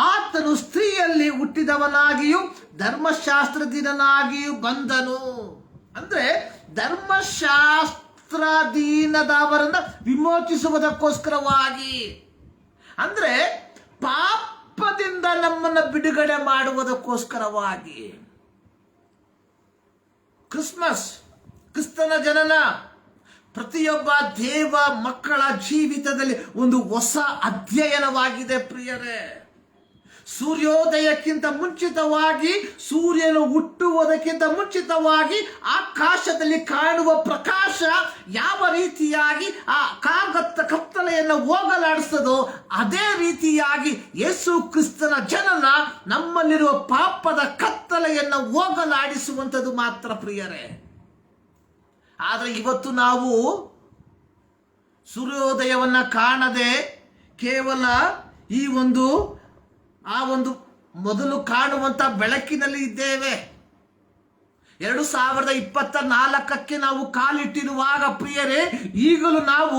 ಆತನು ಸ್ತ್ರೀಯಲ್ಲಿ ಹುಟ್ಟಿದವನಾಗಿಯೂ ಧರ್ಮಶಾಸ್ತ್ರದೀನನಾಗಿಯೂ ಬಂದನು. ಅಂದ್ರೆ ಧರ್ಮಶಾಸ್ತ್ರದೀನದವರನ್ನ ವಿಮೋಚಿಸುವುದಕ್ಕೋಸ್ಕರವಾಗಿ, ಅಂದ್ರೆ ಪಾಪದಿಂದ ನಮ್ಮನ್ನು ಬಿಡುಗಡೆ ಮಾಡುವುದಕ್ಕೋಸ್ಕರವಾಗಿ. ಕ್ರಿಸ್ಮಸ್, ಕ್ರಿಸ್ತನ ಜನನ ಪ್ರತಿಯೊಬ್ಬ ದೇವ ಮಕ್ಕಳ ಜೀವಿತದಲ್ಲಿ ಒಂದು ಹೊಸ ಅಧ್ಯಯನವಾಗಿದೆ ಪ್ರಿಯರೇ. ಸೂರ್ಯೋದಯಕ್ಕಿಂತ ಮುಂಚಿತವಾಗಿ, ಸೂರ್ಯನು ಹುಟ್ಟುವುದಕ್ಕಿಂತ ಮುಂಚಿತವಾಗಿ ಆಕಾಶದಲ್ಲಿ ಕಾಣುವ ಪ್ರಕಾಶ ಯಾವ ರೀತಿಯಾಗಿ ಆ ಕತ್ತಲೆಯನ್ನು ಹೋಗಲಾಡಿಸ್ತದೋ ಅದೇ ರೀತಿಯಾಗಿ ಯೇಸು ಕ್ರಿಸ್ತನ ಜನನ ನಮ್ಮಲ್ಲಿರುವ ಪಾಪದ ಕತ್ತಲೆಯನ್ನು ಹೋಗಲಾಡಿಸುವಂಥದ್ದು ಮಾತ್ರ ಪ್ರಿಯರೇ. ಆದರೆ ಇವತ್ತು ನಾವು ಸೂರ್ಯೋದಯವನ್ನ ಕಾಣದೆ ಕೇವಲ ಈ ಒಂದು ಮೊದಲು ಕಾಣುವಂತ ಬೆಳಕಿನಲ್ಲಿ ಇದ್ದೇವೆ. 2024ಕ್ಕೆ ನಾವು ಕಾಲಿಟ್ಟಿರುವಾಗ ಪ್ರಿಯರೇ, ಈಗಲೂ ನಾವು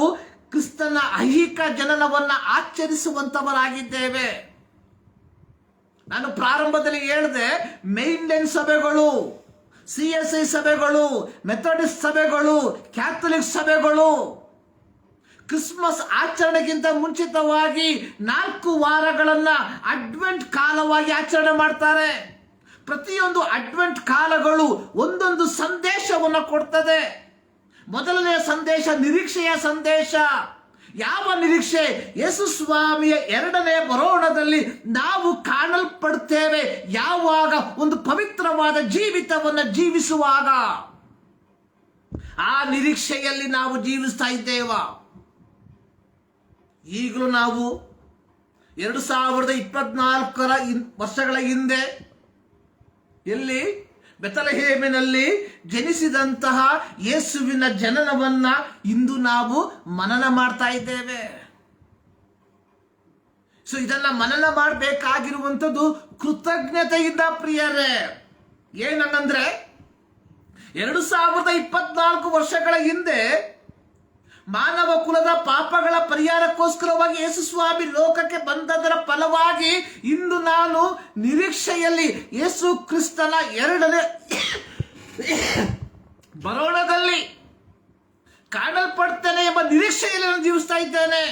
ಕ್ರಿಸ್ತನ ಐಹಿಕ ಜನನವನ್ನ ಆಚರಿಸುವಂತವರಾಗಿದ್ದೇವೆ. ನಾನು ಪ್ರಾರಂಭದಲ್ಲಿ ಹೇಳಿದೆ, ಮೇನ್ಲೈನ್ ಸಭೆಗಳು, CSI ಸಭೆಗಳು, ಮೆಥಡಿಸ್ಟ್ ಸಭೆಗಳು, ಕ್ಯಾಥಲಿಕ್ ಸಭೆಗಳು ಕ್ರಿಸ್ಮಸ್ ಆಚರಣೆಗಿಂತ ಮುಂಚಿತವಾಗಿ 4 ವಾರಗಳನ್ನ ಅಡ್ವೆಂಟ್ ಕಾಲವಾಗಿ ಆಚರಣೆ ಮಾಡ್ತಾರೆ. ಪ್ರತಿಯೊಂದು ಅಡ್ವೆಂಟ್ ಕಾಲಗಳು ಒಂದೊಂದು ಸಂದೇಶವನ್ನು ಕೊಡ್ತದೆ. ಮೊದಲನೆಯ ಸಂದೇಶ ನಿರೀಕ್ಷೆಯ ಸಂದೇಶ. ಯಾವ ನಿರೀಕ್ಷೆ? ಯೇಸು ಸ್ವಾಮಿಯ 2ನೇ ಬರೋಣದಲ್ಲಿ ನಾವು ಕಾಣಲ್ಪಡ್ತೇವೆ. ಯಾವಾಗ? ಒಂದು ಪವಿತ್ರವಾದ ಜೀವಿತವನ್ನು ಜೀವಿಸುವಾಗ. ಆ ನಿರೀಕ್ಷೆಯಲ್ಲಿ ನಾವು ಜೀವಿಸ್ತಾ ಇದ್ದೇವ. ಈಗಲೂ ನಾವು 2024 ವರ್ಷಗಳ ಹಿಂದೆ ಎಲ್ಲಿ ಬೆತಲೆಹೇಮಿನಲ್ಲಿ ಜನಿಸಿದಂತಹ ಯೇಸುವಿನ ಜನನವನ್ನ ಇಂದು ನಾವು ಮನನ ಮಾಡ್ತಾ ಇದ್ದೇವೆ. ಸೊ ಇದನ್ನ ಮನನ ಮಾಡಬೇಕಾಗಿರುವಂಥದ್ದು ಕೃತಜ್ಞತೆಯಿಂದ ಪ್ರಿಯರೇ. ಏನಂದ್ರೆ 2024 ವರ್ಷಗಳ ಹಿಂದೆ ಮಾನವ ಕುಲದ ಪಾಪಗಳ ಪರಿಹಾರಕ್ಕೋಸ್ಕರವಾಗಿ ಯೇಸು ಸ್ವಾಮಿ ಲೋಕಕ್ಕೆ ಬಂದದರ ಫಲವಾಗಿ ಇಂದು ನಾನು ನಿರೀಕ್ಷೆಯಲ್ಲಿ ಯೇಸು ಕ್ರಿಸ್ತನ 2ನೇ ಬರೋಣದಲ್ಲಿ ಕಾಣಲ್ಪಡ್ತೇನೆ ಎಂಬ ನಿರೀಕ್ಷೆಯಲ್ಲಿ ನಾನು ಜೀವಿಸ್ತಾ ಇದ್ದೇನೆ.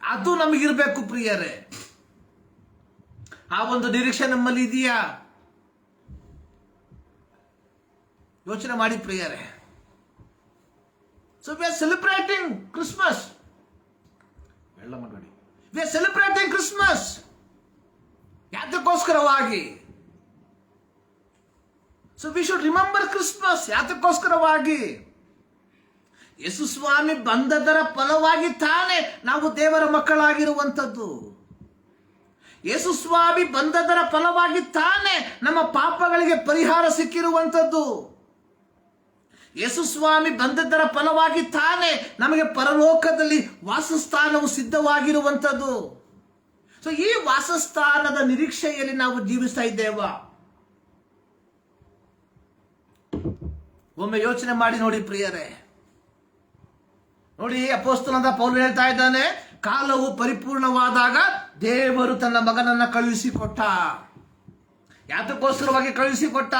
ಅದು ನಮಗಿರ್ಬೇಕು ಪ್ರಿಯರೇ. ಆ ಒಂದು ನಿರೀಕ್ಷೆ ನಮ್ಮಲ್ಲಿ ಇದೆಯಾ? ಯೋಚನೆ ಮಾಡಿ ಪ್ರಿಯರೇ. So we are celebrating Christmas. We are celebrating Christmas. ಯಾತಕ್ಕೋಸ್ಕರವಾಗಿ? So we should remember Christmas. ಯಾತಕ್ಕೋಸ್ಕರವಾಗಿ? ಯೇಸು ಸ್ವಾಮಿ ಬಂದದರ ಫಲವಾಗಿ ತಾನೇ ನಾವು ದೇವರ ಮಕ್ಕಳಾಗಿರುವಂಥದ್ದು. ಯೇಸು ಸ್ವಾಮಿ ಬಂದದರ ಫಲವಾಗಿ ತಾನೇ ನಮ್ಮ ಪಾಪಗಳಿಗೆ ಪರಿಹಾರ ಸಿಕ್ಕಿರುವಂಥದ್ದು. ಯೇಸು ಸ್ವಾಮಿ ಬಂದದ್ದರ ಫಲವಾಗಿ ತಾನೇ ನಮಗೆ ಪರಲೋಕದಲ್ಲಿ ವಾಸಸ್ಥಾನವು ಸಿದ್ಧವಾಗಿರುವಂಥದ್ದು. ಸೊ ಈ ವಾಸಸ್ಥಾನದ ನಿರೀಕ್ಷೆಯಲ್ಲಿ ನಾವು ಜೀವಿಸ್ತಾ ಇದ್ದೇವ. ಒಮ್ಮೆ ಯೋಚನೆ ಮಾಡಿ ನೋಡಿ ಪ್ರಿಯರೇ. ನೋಡಿ, ಅಪೊಸ್ತಲನಾದ ಪೌಲನು ಹೇಳ್ತಾ ಇದ್ದಾನೆ, ಕಾಲವು ಪರಿಪೂರ್ಣವಾದಾಗ ದೇವರು ತನ್ನ ಮಗನನ್ನ ಕಳುಹಿಸಿಕೊಟ್ಟ. ಯಾತಕ್ಕೋಸ್ಕರವಾಗಿ ಕಳುಹಿಸಿಕೊಟ್ಟ?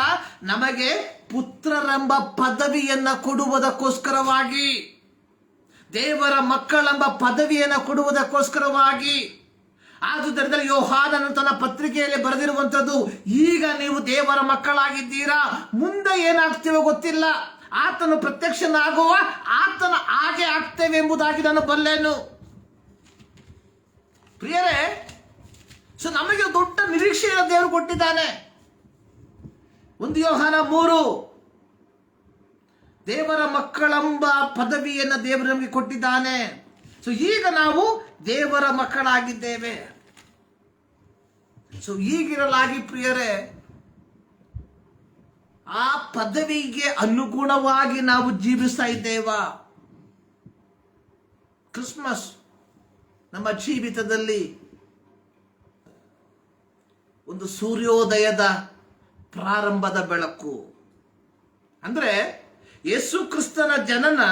ನಮಗೆ ಪುತ್ರರೆಂಬ ಪದವಿಯನ್ನ ಕೊಡುವುದಕ್ಕೋಸ್ಕರವಾಗಿ, ದೇವರ ಮಕ್ಕಳೆಂಬ ಪದವಿಯನ್ನು ಕೊಡುವುದಕ್ಕೋಸ್ಕರವಾಗಿ. ಆದುದರಿಂದ ಯೋಹಾನನು ತನ್ನ ಪತ್ರಿಕೆಯಲ್ಲಿ ಬರೆದಿರುವಂಥದ್ದು, ಈಗ ನೀವು ದೇವರ ಮಕ್ಕಳಾಗಿದ್ದೀರಾ, ಮುಂದೆ ಏನಾಗ್ತೀವೋ ಗೊತ್ತಿಲ್ಲ, ಆತನು ಪ್ರತ್ಯಕ್ಷನಾಗುವ ಆತನ ಹಾಗೆ ಆಗ್ತೇವೆ ಎಂಬುದಾಗಿ ನಾನು ಬಲ್ಲೆನು. ಪ್ರಿಯರೇ, ಸೊ ನಮಗೆ ದೊಡ್ಡ ನಿರೀಕ್ಷೆಯನ್ನು ದೇವರು ಕೊಟ್ಟಿದ್ದಾನೆ. 1 ಯೋಹಾನ 3 ದೇವರ ಮಕ್ಕಳೆಂಬ ಪದವಿಯನ್ನು ದೇವರು ನಮಗೆ ಕೊಟ್ಟಿದ್ದಾನೆ. ಸೊ ಈಗ ನಾವು ದೇವರ ಮಕ್ಕಳಾಗಿದ್ದೇವೆ. ಸೊ ಈಗಿರಲಾಗಿ ಪ್ರಿಯರೇ, ಆ ಪದವಿಗೆ ಅನುಗುಣವಾಗಿ ನಾವು ಜೀವಿಸ್ತಾ ಇದ್ದೇವಾ? ಕ್ರಿಸ್ಮಸ್ ನಮ್ಮ ಜೀವಿತದಲ್ಲಿ ಒಂದು ಸೂರ್ಯೋದಯದ ಪ್ರಾರಂಭದ ಬೆಳಕು. ಅಂದ್ರೆ ಯೇಸು ಕ್ರಿಸ್ತನ ಜನನ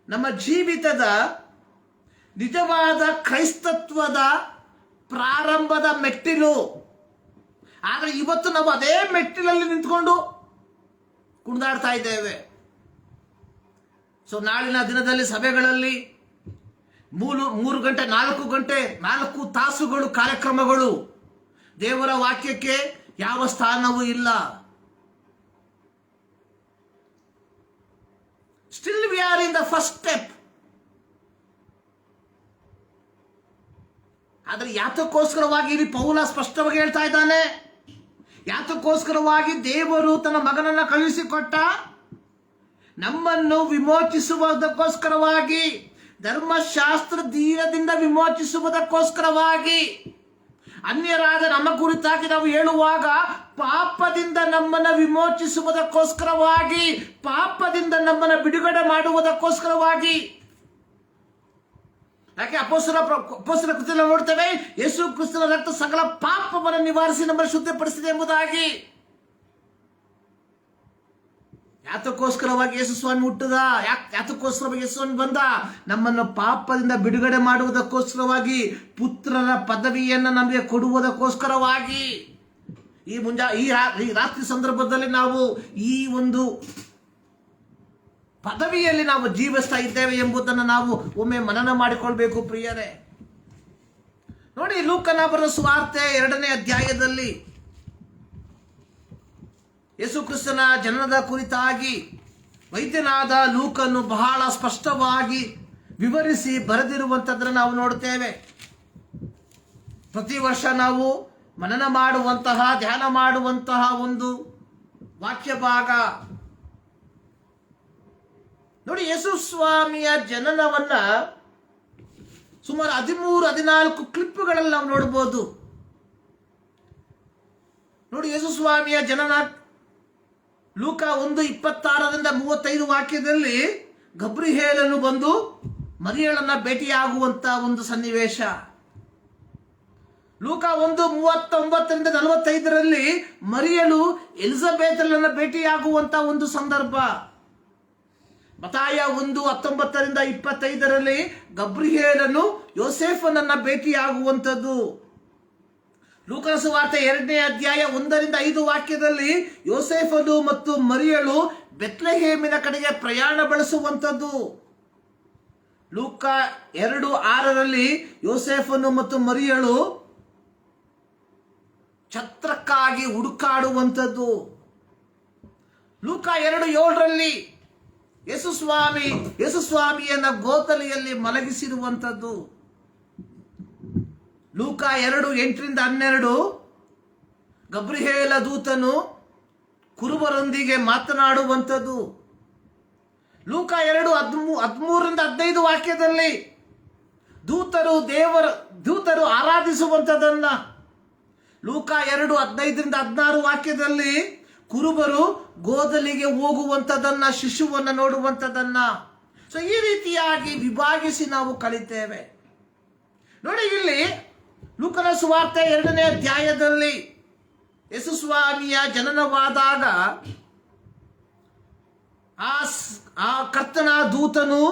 ನಮ್ಮ ಜೀವಿತದ ನಿಜವಾದ ಕ್ರೈಸ್ತತ್ವದ ಪ್ರಾರಂಭದ ಮೆಟ್ಟಿಲು. ಆದರೆ ಇವತ್ತು ನಾವು ಅದೇ ಮೆಟ್ಟಿಲಲ್ಲಿ ನಿಂತ್ಕೊಂಡು ಕುಣಿದಾಡ್ತಾ ಇದ್ದೇವೆ. ಸೊ ನಾಳಿನ ದಿನದಲ್ಲಿ ಸಭೆಗಳಲ್ಲಿ 3 ಗಂಟೆ 4 ಗಂಟೆ 4 ತಾಸುಗಳು ಕಾರ್ಯಕ್ರಮಗಳು, ದೇವರ ವಾಕ್ಯಕ್ಕೆ ಯಾವ ಸ್ಥಾನವೂ ಇಲ್ಲ. Still we are in the first step. ಆದರೆ ಯಾತಕ್ಕೋಸ್ಕರವಾಗಿ ಇಲ್ಲಿ ಪೌಲ ಸ್ಪಷ್ಟವಾಗಿ ಹೇಳ್ತಾ ಇದ್ದಾನೆ, ಯಾತಕ್ಕೋಸ್ಕರವಾಗಿ ದೇವರು ತನ್ನ ಮಗನನ್ನ ಕಳುಹಿಸಿಕೊಟ್ಟ? ನಮ್ಮನ್ನು ವಿಮೋಚಿಸುವುದಕ್ಕೋಸ್ಕರವಾಗಿ, ಧರ್ಮಶಾಸ್ತ್ರ ದೀನದಿಂದ ವಿಮೋಚಿಸುವುದಕ್ಕೋಸ್ಕರವಾಗಿ. ಅನ್ಯರಾದ ನಮ್ಮ ಕುರಿತಾಗಿ ನಾವು ಹೇಳುವಾಗ ಪಾಪದಿಂದ ನಮ್ಮನ್ನು ವಿಮೋಚಿಸುವುದಕ್ಕೋಸ್ಕರವಾಗಿ, ಪಾಪದಿಂದ ನಮ್ಮನ್ನು ಬಿಡುಗಡೆ ಮಾಡುವುದಕ್ಕೋಸ್ಕರವಾಗಿ. ಯಾಕೆ ಅಪೊಸ್ತಲರ ಕೃತಿಯಲ್ಲಿ ನೋಡ್ತೇವೆ, ಯೇಸು ಕ್ರಿಸ್ತನ ರಕ್ತ ಸಕಲ ಪಾಪವನ್ನು ನಿವಾರಿಸಿ ನಮ್ಮನ್ನು ಶುದ್ಧಪಡಿಸಿದೆ ಎಂಬುದಾಗಿ. ಯಾತಕ್ಕೋಸ್ಕರವಾಗಿ ಯೇಸು ಸ್ವಾಮಿ ಹುಟ್ಟದ? ಯಾತಕ್ಕೋಸ್ಕರವಾಗಿ ಯೇಸು ಸ್ವಾಮಿ ಬಂದ? ನಮ್ಮನ್ನು ಪಾಪದಿಂದ ಬಿಡುಗಡೆ ಮಾಡುವುದಕ್ಕೋಸ್ಕರವಾಗಿ, ಪುತ್ರರ ಪದವಿಯನ್ನು ನಮಗೆ ಕೊಡುವುದಕ್ಕೋಸ್ಕರವಾಗಿ. ಈ ರಾತ್ರಿ ಸಂದರ್ಭದಲ್ಲಿ ನಾವು ಈ ಒಂದು ಪದವಿಯಲ್ಲಿ ನಾವು ಜೀವಿಸ್ತಾ ಇದ್ದೇವೆ ಎಂಬುದನ್ನು ನಾವು ಒಮ್ಮೆ ಮನನ ಮಾಡಿಕೊಳ್ಬೇಕು ಪ್ರಿಯರೇ. ನೋಡಿ, ಲೂಕನ ಬರೆದ ಸುವಾರ್ತೆ 2ನೇ ಅಧ್ಯಾಯದಲ್ಲಿ ಯೇಸು ಕ್ರಿಸ್ತನ ಜನನದ ಕುರಿತಾಗಿ ವೈದ್ಯನಾದ ಲೂಕನು ಬಹಳ ಸ್ಪಷ್ಟವಾಗಿ ವಿವರಿಸಿ ಬರೆದಿರುವಂಥದ್ದನ್ನು ನಾವು ನೋಡುತ್ತೇವೆ. ಪ್ರತಿ ವರ್ಷ ನಾವು ಮನನ ಮಾಡುವಂತಹ, ಧ್ಯಾನ ಮಾಡುವಂತಹ ಒಂದು ವಾಕ್ಯ ಭಾಗ ನೋಡಿ. ಯೇಸು ಸ್ವಾಮಿಯ ಜನನವನ್ನ ಸುಮಾರು 13-14 ಕ್ಲಿಪ್ಗಳಲ್ಲಿ ನಾವು ನೋಡಬಹುದು. ನೋಡಿ, ಯೇಸು ಸ್ವಾಮಿಯ ಜನನ ಲೂಕ 1:26-35 ವಾಕ್ಯದಲ್ಲಿ ಗಬ್ರಿಯೇಲನು ಬಂದು ಮರಿಯಳನ್ನ ಭೇಟಿಯಾಗುವಂತ ಒಂದು ಸನ್ನಿವೇಶ. ಲೂಕ 1:39-45 ಮರಿಯಳು ಎಲಿಜಬೆತಳನ್ನ ಭೇಟಿಯಾಗುವಂತ ಒಂದು ಸಂದರ್ಭ. ಮತ್ತಾಯ 1:19-25 ಗಬ್ರಿಯೇಲನು ಯೋಸೇಫನನ್ನ ಭೇಟಿಯಾಗುವಂಥದ್ದು. ಲೂಕನ ಸುವಾರ್ತೆ 2ನೇ ಅಧ್ಯಾಯ 1-5 ವಾಕ್ಯದಲ್ಲಿ ಯೋಸೇಫನು ಮತ್ತು ಮರಿಯಳು ಬೆತ್ಲೆಹೇಮಿನ ಕಡೆಗೆ ಪ್ರಯಾಣ ಬೆಳೆಸುವಂಥದ್ದು. ಲೂಕ 2:6 ಯೋಸೇಫನು ಮತ್ತು ಮರಿಯಳು ಛತ್ರಕ್ಕಾಗಿ ಹುಡುಕಾಡುವಂಥದ್ದು. ಲೂಕ 2:7 ಯೇಸು ಸ್ವಾಮಿಯನ್ನ ಗೋತಲಿಯಲ್ಲಿ ಮಲಗಿಸಿರುವಂಥದ್ದು. ಲೂಕ 2:8-12 ಗಬ್ರಿಯೇಲ ದೂತನು ಕುರುಬರೊಂದಿಗೆ ಮಾತನಾಡುವಂಥದ್ದು. ಲೂಕ 2:13-15 ವಾಕ್ಯದಲ್ಲಿ ದೂತರು ಆರಾಧಿಸುವಂಥದ್ದನ್ನ. ಲೂಕ 2:15-16 ವಾಕ್ಯದಲ್ಲಿ ಕುರುಬರು ಗೋದಲಿಗೆ ಹೋಗುವಂಥದ್ದನ್ನ, ಶಿಶುವನ್ನ ನೋಡುವಂಥದ್ದನ್ನ. ಸೊ ಈ ರೀತಿಯಾಗಿ ವಿಭಾಗಿಸಿ ನಾವು ಕಲಿತೇವೆ. ನೋಡಿ, ಇಲ್ಲಿ ಲೂಕನ ಸುವಾರ್ತೆ 2ನೇ ಅಧ್ಯಾಯದಲ್ಲಿ ಯೇಸು ಸ್ವಾಮಿಯ ಜನನವಾದಾಗ ಆ ಕರ್ತನ ದೂತನು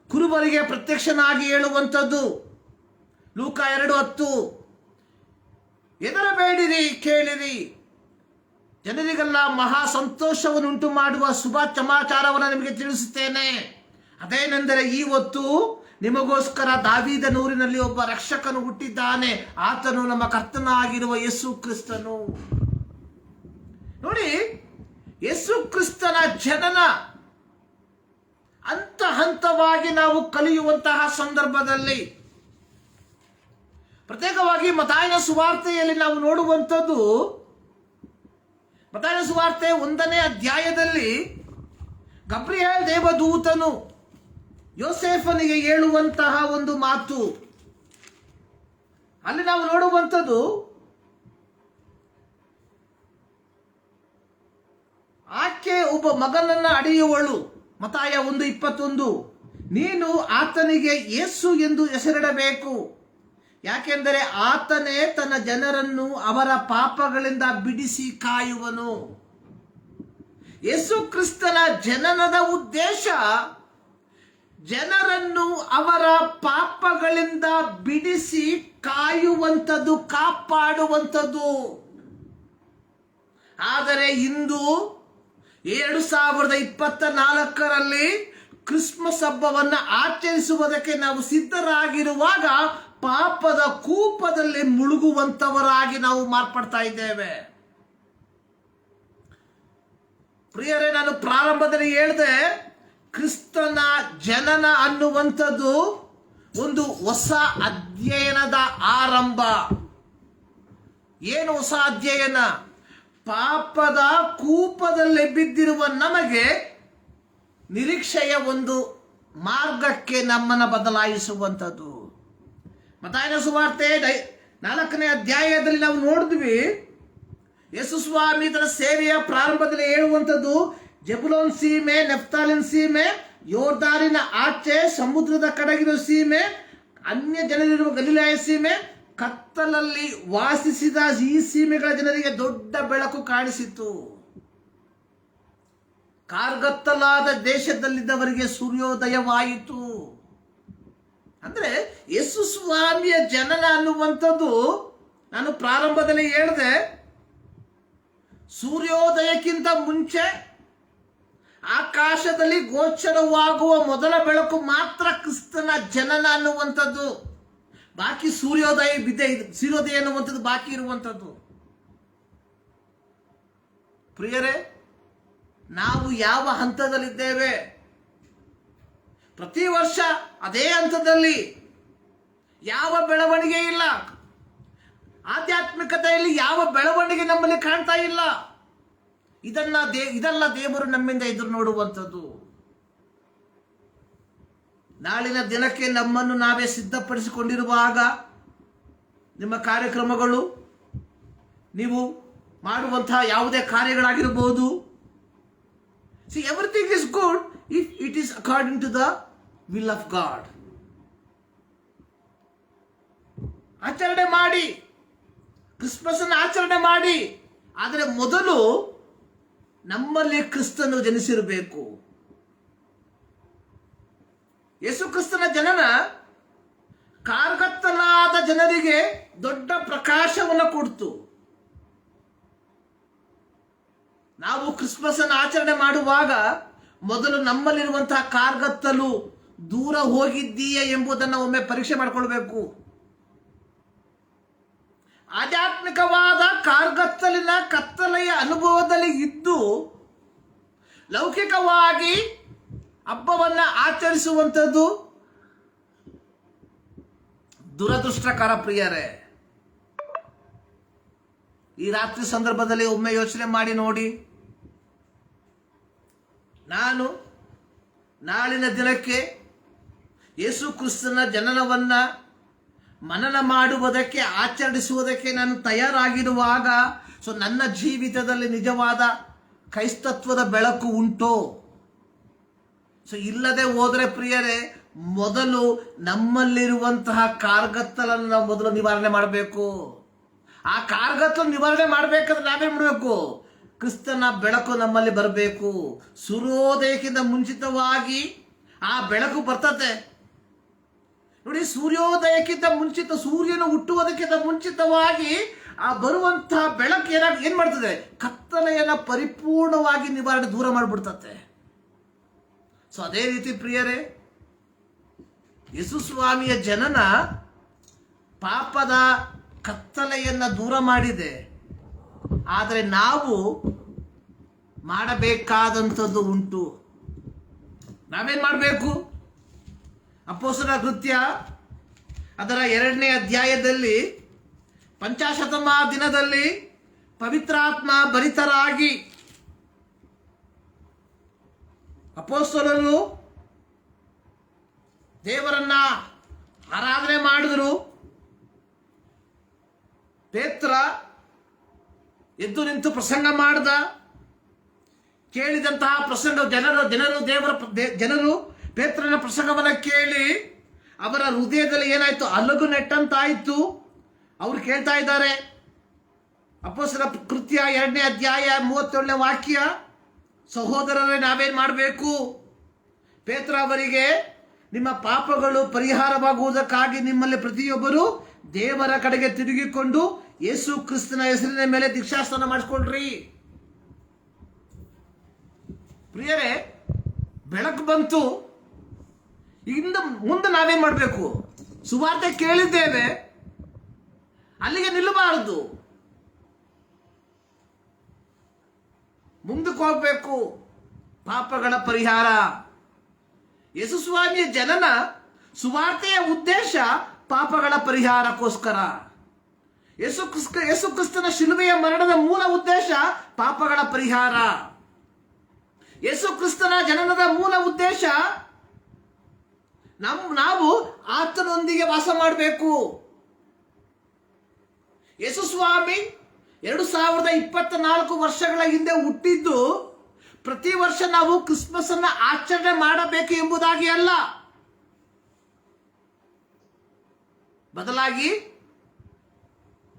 ಕುರುಬರಿಗೆ ಪ್ರತ್ಯಕ್ಷನಾಗಿ ಹೇಳುವಂಥದ್ದು. ಲೂಕ 2:10 ಹೆದರಬೇಡಿರಿ, ಕೇಳಿರಿ, ಜನರಿಗೆಲ್ಲ ಮಹಾ ಸಂತೋಷವನ್ನುಂಟು ಮಾಡುವ ಶುಭ ಸಮಾಚಾರವನ್ನು ನಿಮಗೆ ತಿಳಿಸುತ್ತೇನೆ. ಅದೇನೆಂದರೆ, ಈ ಹೊತ್ತು ನಿಮಗೋಸ್ಕರ ದಾವೀದನೂರಿನಲ್ಲಿ ಒಬ್ಬ ರಕ್ಷಕನು ಹುಟ್ಟಿದ್ದಾನೆ. ಆತನು ನಮ್ಮ ಕರ್ತನಾಗಿರುವ ಯೇಸು ಕ್ರಿಸ್ತನು. ನೋಡಿ, ಯೇಸು ಕ್ರಿಸ್ತನ ಜನನ ಹಂತವಾಗಿ ನಾವು ಕಲಿಯುವಂತಹ ಸಂದರ್ಭದಲ್ಲಿ ಪ್ರತ್ಯೇಕವಾಗಿ ಮತ್ತಾಯನ ಸುವಾರ್ತೆಯಲ್ಲಿ ನಾವು ನೋಡುವಂಥದ್ದು. ಮತ್ತಾಯನ ಸುವಾರ್ತೆ 1ನೇ ಅಧ್ಯಾಯದಲ್ಲಿ ಗಬ್ರಿಯೇಲ್ ದೇವದೂತನು ಯೋಸೇಫನಿಗೆ ಹೇಳುವಂತಹ ಒಂದು ಮಾತು. ಅಲ್ಲಿ ನಾವು ನೋಡುವಂಥದ್ದು, ಆಕೆ ಒಬ್ಬ ಮಗನನ್ನ ಅಡೆಯುವಳು. ಮತ್ತಾಯ 1:21 ನೀನು ಆತನಿಗೆ ಯೇಸು ಎಂದು ಹೆಸರಿಡಬೇಕು, ಯಾಕೆಂದರೆ ಆತನೇ ತನ್ನ ಜನರನ್ನು ಅವರ ಪಾಪಗಳಿಂದ ಬಿಡಿಸಿ ಕಾಯುವನು. ಯೇಸು ಕ್ರಿಸ್ತನ ಜನನದ ಉದ್ದೇಶ ಜನರನ್ನು ಅವರ ಪಾಪಗಳಿಂದ ಬಿಡಿಸಿ ಕಾಯುವಂಥದ್ದು, ಕಾಪಾಡುವಂಥದ್ದು. ಆದರೆ ಇಂದು 2024ರಲ್ಲಿ ಕ್ರಿಸ್ಮಸ್ ಹಬ್ಬವನ್ನು ಆಚರಿಸುವುದಕ್ಕೆ ನಾವು ಸಿದ್ಧರಾಗಿರುವಾಗ ಪಾಪದ ಕೂಪದಲ್ಲಿ ಮುಳುಗುವಂತವರಾಗಿ ನಾವು ಮಾರ್ಪಡ್ತಾ ಇದ್ದೇವೆ. ಪ್ರಿಯರೇ, ನಾನು ಪ್ರಾರಂಭದಲ್ಲಿ ಹೇಳಿದೆ, ಕ್ರಿಸ್ತನ ಜನನ ಅನ್ನುವಂಥದ್ದು ಒಂದು ಹೊಸ ಅಧ್ಯಯನದ ಆರಂಭ. ಏನು ಹೊಸ ಅಧ್ಯಯನ? ಪಾಪದ ಕೂಪದಲ್ಲಿ ಬಿದ್ದಿರುವ ನಮಗೆ ನಿರೀಕ್ಷೆಯ ಒಂದು ಮಾರ್ಗಕ್ಕೆ ನಮ್ಮನ್ನು ಬದಲಾಯಿಸುವಂಥದ್ದು. ಮತ್ತಾಯನ ಸುವಾರ್ತೆ 4ನೇ ಅಧ್ಯಾಯದಲ್ಲಿ ನಾವು ನೋಡಿದ್ವಿ, ಯೇಸು ಸ್ವಾಮಿ ತನ್ನ ಸೇವೆಯ ಪ್ರಾರಂಭದಲ್ಲಿ ಹೇಳುವಂಥದ್ದು, ಜೆಬುಲೋನ್ ಸೀಮೆ, ನೆಫ್ತಾಲಿನ್ ಸೀಮೆ, ಯೋರ್ದಾನಿನ ಆಚೆ ಸಮುದ್ರದ ಕಡೆಗಿರುವ ಸೀಮೆ, ಅನ್ಯ ಜನರಿರುವ ಗಲಿಲಾಯ ಸೀಮೆ, ಕತ್ತಲಲ್ಲಿ ವಾಸಿಸಿದ ಈ ಸೀಮೆಗಳ ಜನರಿಗೆ ದೊಡ್ಡ ಬೆಳಕು ಕಾಣಿಸಿತು. ಕಾರ್ಗತ್ತಲಾದ ದೇಶದಲ್ಲಿದ್ದವರಿಗೆ ಸೂರ್ಯೋದಯವಾಯಿತು. ಅಂದ್ರೆ ಯೇಸು ಸ್ವಾಮಿಯ ಜನನ ಅನ್ನುವಂಥದ್ದು, ನಾನು ಪ್ರಾರಂಭದಲ್ಲಿ ಹೇಳಿದೆ, ಸೂರ್ಯೋದಯಕ್ಕಿಂತ ಮುಂಚೆ ಆಕಾಶದಲ್ಲಿ ಗೋಚರವಾಗುವ ಮೊದಲ ಬೆಳಕು ಮಾತ್ರ ಕ್ರಿಸ್ತನ ಜನನ ಅನ್ನುವಂಥದ್ದು. ಬಾಕಿ ಸೂರ್ಯೋದಯ ಅನ್ನುವಂಥದ್ದು ಬಾಕಿ ಇರುವಂಥದ್ದು. ಪ್ರಿಯರೇ, ನಾವು ಯಾವ ಹಂತದಲ್ಲಿದ್ದೇವೆ? ಪ್ರತಿ ವರ್ಷ ಅದೇ ಹಂತದಲ್ಲಿ, ಯಾವ ಬೆಳವಣಿಗೆ ಇಲ್ಲ. ಆಧ್ಯಾತ್ಮಿಕತೆಯಲ್ಲಿ ಯಾವ ಬೆಳವಣಿಗೆ ನಮ್ಮಲ್ಲಿ ಕಾಣ್ತಾ ಇಲ್ಲ. ಇದೆಲ್ಲ ದೇವರು ನಮ್ಮಿಂದ ಎದುರು ನೋಡುವಂಥದ್ದು. ನಾಳಿನ ದಿನಕ್ಕೆ ನಮ್ಮನ್ನು ನಾವೇ ಸಿದ್ಧಪಡಿಸಿಕೊಂಡಿರುವಾಗ ನಿಮ್ಮ ಕಾರ್ಯಕ್ರಮಗಳು, ನೀವು ಮಾಡುವಂತಹ ಯಾವುದೇ ಕಾರ್ಯಗಳಾಗಿರಬಹುದು, everything is good if it is according to the will of God. ಆಚರಣೆ ಮಾಡಿ, ಕ್ರಿಸ್ಮಸ್ ಅನ್ನು ಆಚರಣೆ ಮಾಡಿ. ಆದರೆ ಮೊದಲು ನಮ್ಮಲ್ಲಿ ಕ್ರಿಸ್ತನು ಜನಿಸಿರಬೇಕು. ಯೇಸು ಕ್ರಿಸ್ತನ ಜನನ ಕಾರ್ಗತ್ತಲಾದ ಜನರಿಗೆ ದೊಡ್ಡ ಪ್ರಕಾಶವನ್ನು ಕೊಡ್ತು. ನಾವು ಕ್ರಿಸ್ಮಸ್ ಅನ್ನು ಆಚರಣೆ ಮಾಡುವಾಗ ಮೊದಲು ನಮ್ಮಲ್ಲಿರುವಂತಹ ಕಾರ್ಗತ್ತಲು ದೂರ ಹೋಗಿದ್ದೀಯೇ ಎಂಬುದನ್ನು ಒಮ್ಮೆ ಪರೀಕ್ಷೆ ಮಾಡಿಕೊಳ್ಬೇಕು. ಆಧ್ಯಾತ್ಮಿಕವಾದ ಕಾರ್ಗತ್ತಲಿನ ಕತ್ತಲೆಯ ಅನುಭವದಲ್ಲಿ ಇದ್ದು ಲೌಕಿಕವಾಗಿ ಹಬ್ಬವನ್ನ ಆಚರಿಸುವಂಥದ್ದು ದುರದೃಷ್ಟಕರ. ಪ್ರಿಯರೇ, ಈ ರಾತ್ರಿ ಸಂದರ್ಭದಲ್ಲಿ ಒಮ್ಮೆ ಯೋಚನೆ ಮಾಡಿ ನೋಡಿ. ನಾನು ನಾಳಿನ ದಿನಕ್ಕೆ ಯೇಸು ಕ್ರಿಸ್ತನ ಜನನವನ್ನ ಮನನ ಮಾಡುವುದಕ್ಕೆ, ಆಚರಿಸುವುದಕ್ಕೆ ನಾನು ತಯಾರಾಗಿರುವಾಗ ನನ್ನ ಜೀವಿತದಲ್ಲಿ ನಿಜವಾದ ಕ್ರೈಸ್ತತ್ವದ ಬೆಳಕು ಉಂಟೋ? ಇಲ್ಲದೆ ಹೋದರೆ ಪ್ರಿಯರೇ, ಮೊದಲು ನಮ್ಮಲ್ಲಿರುವಂತಹ ಕಾರ್ಗತ್ತಲನ್ನು ನಾವು ಮೊದಲು ನಿವಾರಣೆ ಮಾಡಬೇಕು. ಆ ಕಾರ್ಗತ್ತಲು ನಿವಾರಣೆ ಮಾಡಬೇಕಾದ್ರೆ ನಾವೇನ್ ಮಾಡಬೇಕು? ಕ್ರಿಸ್ತನ ಬೆಳಕು ನಮ್ಮಲ್ಲಿ ಬರಬೇಕು. ಸೂರ್ಯೋದಯಕ್ಕಿಂತ ಮುಂಚಿತವಾಗಿ ಆ ಬೆಳಕು ಬರ್ತದೆ ನೋಡಿ. ಸೂರ್ಯೋದಯಕ್ಕಿಂತ ಮುಂಚಿತ, ಸೂರ್ಯನು ಹುಟ್ಟುವುದಕ್ಕಿಂತ ಮುಂಚಿತವಾಗಿ ಆ ಬರುವಂತಹ ಬೆಳಕು ಏನ್ ಮಾಡ್ತದೆ? ಕತ್ತಲೆಯನ್ನ ಪರಿಪೂರ್ಣವಾಗಿ ನಿವಾರಣೆ ದೂರ ಮಾಡಿಬಿಡ್ತದೆ. ಅದೇ ರೀತಿ ಪ್ರಿಯರೇ, ಯೇಸು ಸ್ವಾಮಿಯ ಜನನ ಪಾಪದ ಕತ್ತಲೆಯನ್ನ ದೂರ ಮಾಡಿದೆ. ಆದರೆ ನಾವು ಮಾಡಬೇಕಾದಂಥದ್ದು ಉಂಟು. ನಾವೇನ್ ಮಾಡಬೇಕು? ಅಪೊಸ್ತಲರ ಕೃತ್ಯ ಅದರ 2ನೇ ಅಧ್ಯಾಯದಲ್ಲಿ ಪಂಚಾಶತಮ ದಿನದಲ್ಲಿ ಪವಿತ್ರಾತ್ಮ ಭರಿತರಾಗಿ ಅಪೊಸ್ತಲರು ದೇವರನ್ನ ಆರಾಧನೆ ಮಾಡಿದ್ರು. ಪೇತ್ರ ಎದ್ದು ನಿಂತು ಪ್ರಸಂಗ ಮಾಡಿದ. ಕೇಳಿದಂತಹ ಪ್ರಸಂಗ ಜನರು ಪೇತ್ರನ ಪ್ರಸಂಗವನ್ನು ಕೇಳಿ ಅವರ ಹೃದಯದಲ್ಲಿ ಏನಾಯ್ತು? ಅಲಗು ನೆಟ್ಟಂತಾಯ್ತು. ಅವ್ರು ಕೇಳ್ತಾ ಇದ್ದಾರೆ. ಅಪೊಸ್ತಲರ ಕೃತ್ಯ 2ನೇ ಅಧ್ಯಾಯ 37ನೇ ವಾಕ್ಯ, ಸಹೋದರರೇ ನಾವೇನ್ ಮಾಡಬೇಕು? ಪೇತ್ರ ಅವರಿಗೆ ನಿಮ್ಮ ಪಾಪಗಳು ಪರಿಹಾರವಾಗುವುದಕ್ಕಾಗಿ ನಿಮ್ಮಲ್ಲಿ ಪ್ರತಿಯೊಬ್ಬರು ದೇವರ ಕಡೆಗೆ ತಿರುಗಿಕೊಂಡು ಯೇಸು ಕ್ರಿಸ್ತನ ಹೆಸರಿನ ಮೇಲೆ ದೀಕ್ಷಾಸ್ನಾನ ಮಾಡಿಸ್ಕೊಳ್ರಿ. ಪ್ರಿಯರೇ, ಬೆಳಕು ಬಂತು. ಇನ್ನು ಮುಂದೆ ನಾವೇನ್ ಮಾಡಬೇಕು? ಸುವಾರ್ತೆ ಕೇಳಿದ್ದೇವೆ, ಅಲ್ಲಿಗೆ ನಿಲ್ಲಬಾರದು, ಮುಂದಕ್ಕೆ ಹೋಗ್ಬೇಕು. ಪಾಪಗಳ ಪರಿಹಾರ, ಯೇಸು ಸ್ವಾಮಿಯ ಜನನ, ಸುವಾರ್ತೆಯ ಉದ್ದೇಶ ಪಾಪಗಳ ಪರಿಹಾರಕ್ಕೋಸ್ಕರ. ಯೇಸು ಕ್ರಿಸ್ತನ ಶಿಲುಬೆಯ ಮರಣದ ಮೂಲ ಉದ್ದೇಶ ಪಾಪಗಳ ಪರಿಹಾರ. ಯೇಸು ಕ್ರಿಸ್ತನ ಜನನದ ಮೂಲ ಉದ್ದೇಶ ನಾವು ಆತನೊಂದಿಗೆ ವಾಸ ಮಾಡಬೇಕು. ಯೇಸು ಸ್ವಾಮಿ 2024 ವರ್ಷಗಳ ಹಿಂದೆ ಹುಟ್ಟಿದ್ದು ಪ್ರತಿ ವರ್ಷ ನಾವು ಕ್ರಿಸ್ಮಸ್ ಅನ್ನ ಆಚರಣೆ ಮಾಡಬೇಕು ಎಂಬುದಾಗಿ ಅಲ್ಲ, ಬದಲಾಗಿ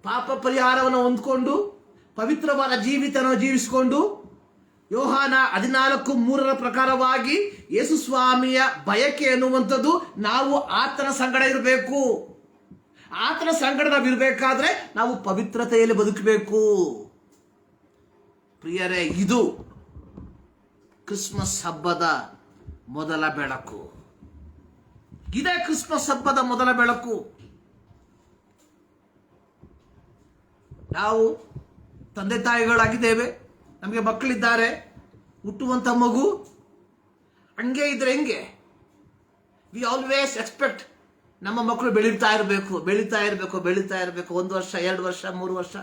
ಪಾಪ ಪರಿಹಾರವನ್ನು ಹೊಂದ್ಕೊಂಡು ಪವಿತ್ರವಾದ ಜೀವಿತವನ್ನು ಜೀವಿಸಿಕೊಂಡು ಯೋಹಾನ 14:3 ಪ್ರಕಾರವಾಗಿ ಯೇಸು ಸ್ವಾಮಿಯ ಬಯಕೆ ಎನ್ನುವಂಥದ್ದು ನಾವು ಆತನ ಸಂಗಡ ಇರಬೇಕು. ಆತನ ಸಂಗಡ ನಾವು ಇರಬೇಕಾದ್ರೆ ನಾವು ಪವಿತ್ರತೆಯಲ್ಲಿ ಬದುಕಬೇಕು. ಪ್ರಿಯರೇ, ಇದು ಕ್ರಿಸ್ಮಸ್ ಹಬ್ಬದ ಮೊದಲ ಬೆಳಕು. ಇದೇ ಕ್ರಿಸ್ಮಸ್ ಹಬ್ಬದ ಮೊದಲ ಬೆಳಕು. ನಾವು ತಂದೆ ತಾಯಿಗಳಾಗಿದ್ದೇವೆ, ನಮಗೆ ಮಕ್ಕಳಿದ್ದಾರೆ. ಹುಟ್ಟುವಂತ ಮಗು ಹಂಗೆ ಇದ್ರೆ ಹೆಂಗೆ? ವಿ ಆಲ್ವೇಸ್ ಎಕ್ಸ್ಪೆಕ್ಟ್ ನಮ್ಮ ಮಕ್ಕಳು ಬೆಳೀತಾ ಇರಬೇಕು. 1 ವರ್ಷ, 2 ವರ್ಷ, 3 ವರ್ಷ.